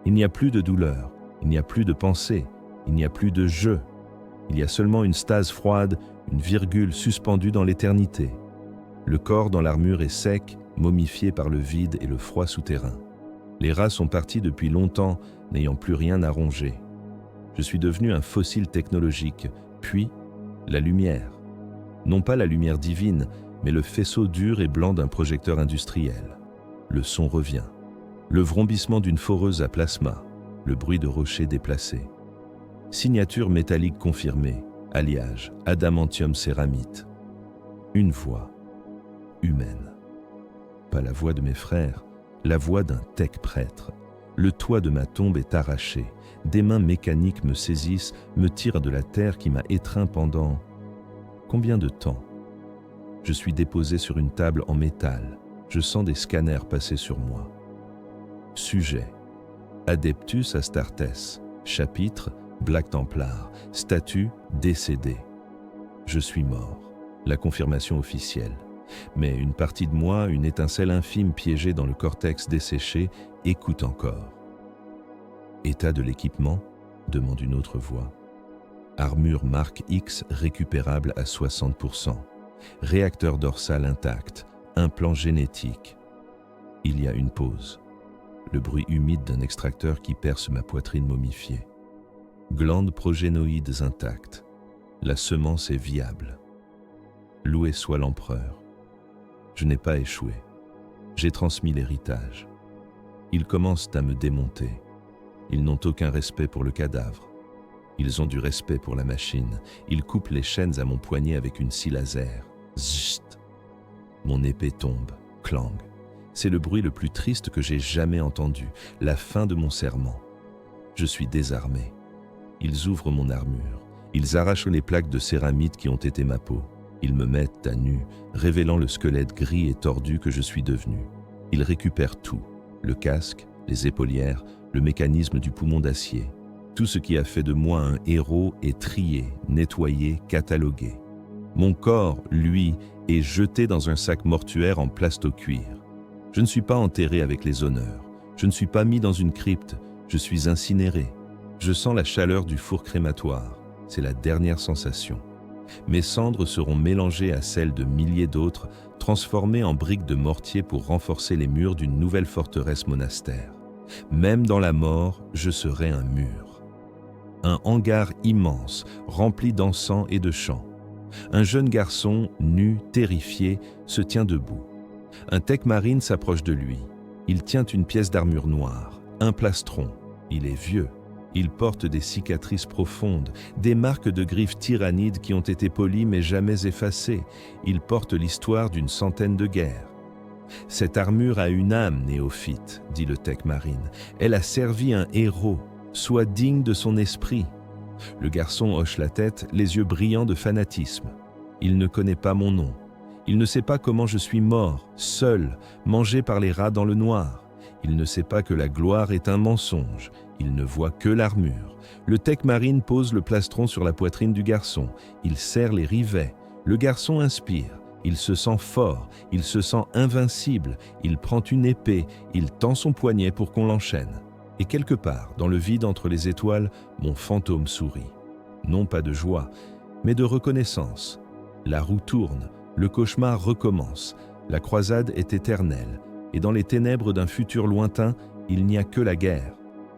Il n'y a plus de douleur. Il n'y a plus de pensée. Il n'y a plus de jeu. Il y a seulement une stase froide, une virgule suspendue dans l'éternité. Le corps dans l'armure est sec, momifié par le vide et le froid souterrain. Les rats sont partis depuis longtemps, n'ayant plus rien à ronger. Je suis devenu un fossile technologique, puis la lumière. Non pas la lumière divine, mais le faisceau dur et blanc d'un projecteur industriel. Le son revient. Le vrombissement d'une foreuse à plasma, le bruit de rochers déplacés. Signature métallique confirmée, alliage, adamantium céramite. Une voix, humaine. Pas la voix de mes frères, la voix d'un tech prêtre. Le toit de ma tombe est arraché. Des mains mécaniques me saisissent, me tirent de la terre qui m'a étreint pendant... Combien de temps ? Je suis déposé sur une table en métal. Je sens des scanners passer sur moi. Sujet. Adeptus Astartes. Chapitre. Black Templar. Statut. Décédé. Je suis mort. La confirmation officielle. Mais une partie de moi, une étincelle infime piégée dans le cortex desséché, écoute encore. État de l'équipement ? Demande une autre voix. Armure Mark X récupérable à 60%. Réacteur dorsal intact. Implant génétique. Il y a une pause. Le bruit humide d'un extracteur qui perce ma poitrine momifiée. Glandes progénoïdes intactes. La semence est viable. Loué soit l'empereur. Je n'ai pas échoué. J'ai transmis l'héritage. Ils commencent à me démonter. Ils n'ont aucun respect pour le cadavre. Ils ont du respect pour la machine. Ils coupent les chaînes à mon poignet avec une scie laser. Zzt. Mon épée tombe. Clang. C'est le bruit le plus triste que j'ai jamais entendu. La fin de mon serment. Je suis désarmé. Ils ouvrent mon armure. Ils arrachent les plaques de céramique qui ont été ma peau. Ils me mettent à nu, révélant le squelette gris et tordu que je suis devenu. Ils récupèrent tout. Le casque, les épaulières, le mécanisme du poumon d'acier. Tout ce qui a fait de moi un héros est trié, nettoyé, catalogué. Mon corps, lui, est jeté dans un sac mortuaire en plasto-cuir. Je ne suis pas enterré avec les honneurs. Je ne suis pas mis dans une crypte. Je suis incinéré. Je sens la chaleur du four crématoire. C'est la dernière sensation. Mes cendres seront mélangées à celles de milliers d'autres, transformées en briques de mortier pour renforcer les murs d'une nouvelle forteresse monastère. Même dans la mort, je serai un mur. Un hangar immense, rempli d'encens et de chants. Un jeune garçon, nu, terrifié, se tient debout. Un tech marine s'approche de lui. Il tient une pièce d'armure noire, un plastron. Il est vieux. Il porte des cicatrices profondes, des marques de griffes tyrannides qui ont été polies mais jamais effacées. Il porte l'histoire d'une centaine de guerres. Cette armure a une âme, néophyte, dit le tech marine. Elle a servi un héros. Sois digne de son esprit. Le garçon hoche la tête, les yeux brillants de fanatisme. Il ne connaît pas mon nom. Il ne sait pas comment je suis mort, seul, mangé par les rats dans le noir. Il ne sait pas que la gloire est un mensonge. Il ne voit que l'armure. Le tech marine pose le plastron sur la poitrine du garçon. Il serre les rivets. Le garçon inspire. Il se sent fort. Il se sent invincible. Il prend une épée. Il tend son poignet pour qu'on l'enchaîne. Et quelque part, dans le vide entre les étoiles, mon fantôme sourit. Non pas de joie, mais de reconnaissance. La roue tourne. Le cauchemar recommence. La croisade est éternelle. Et dans les ténèbres d'un futur lointain, il n'y a que la guerre.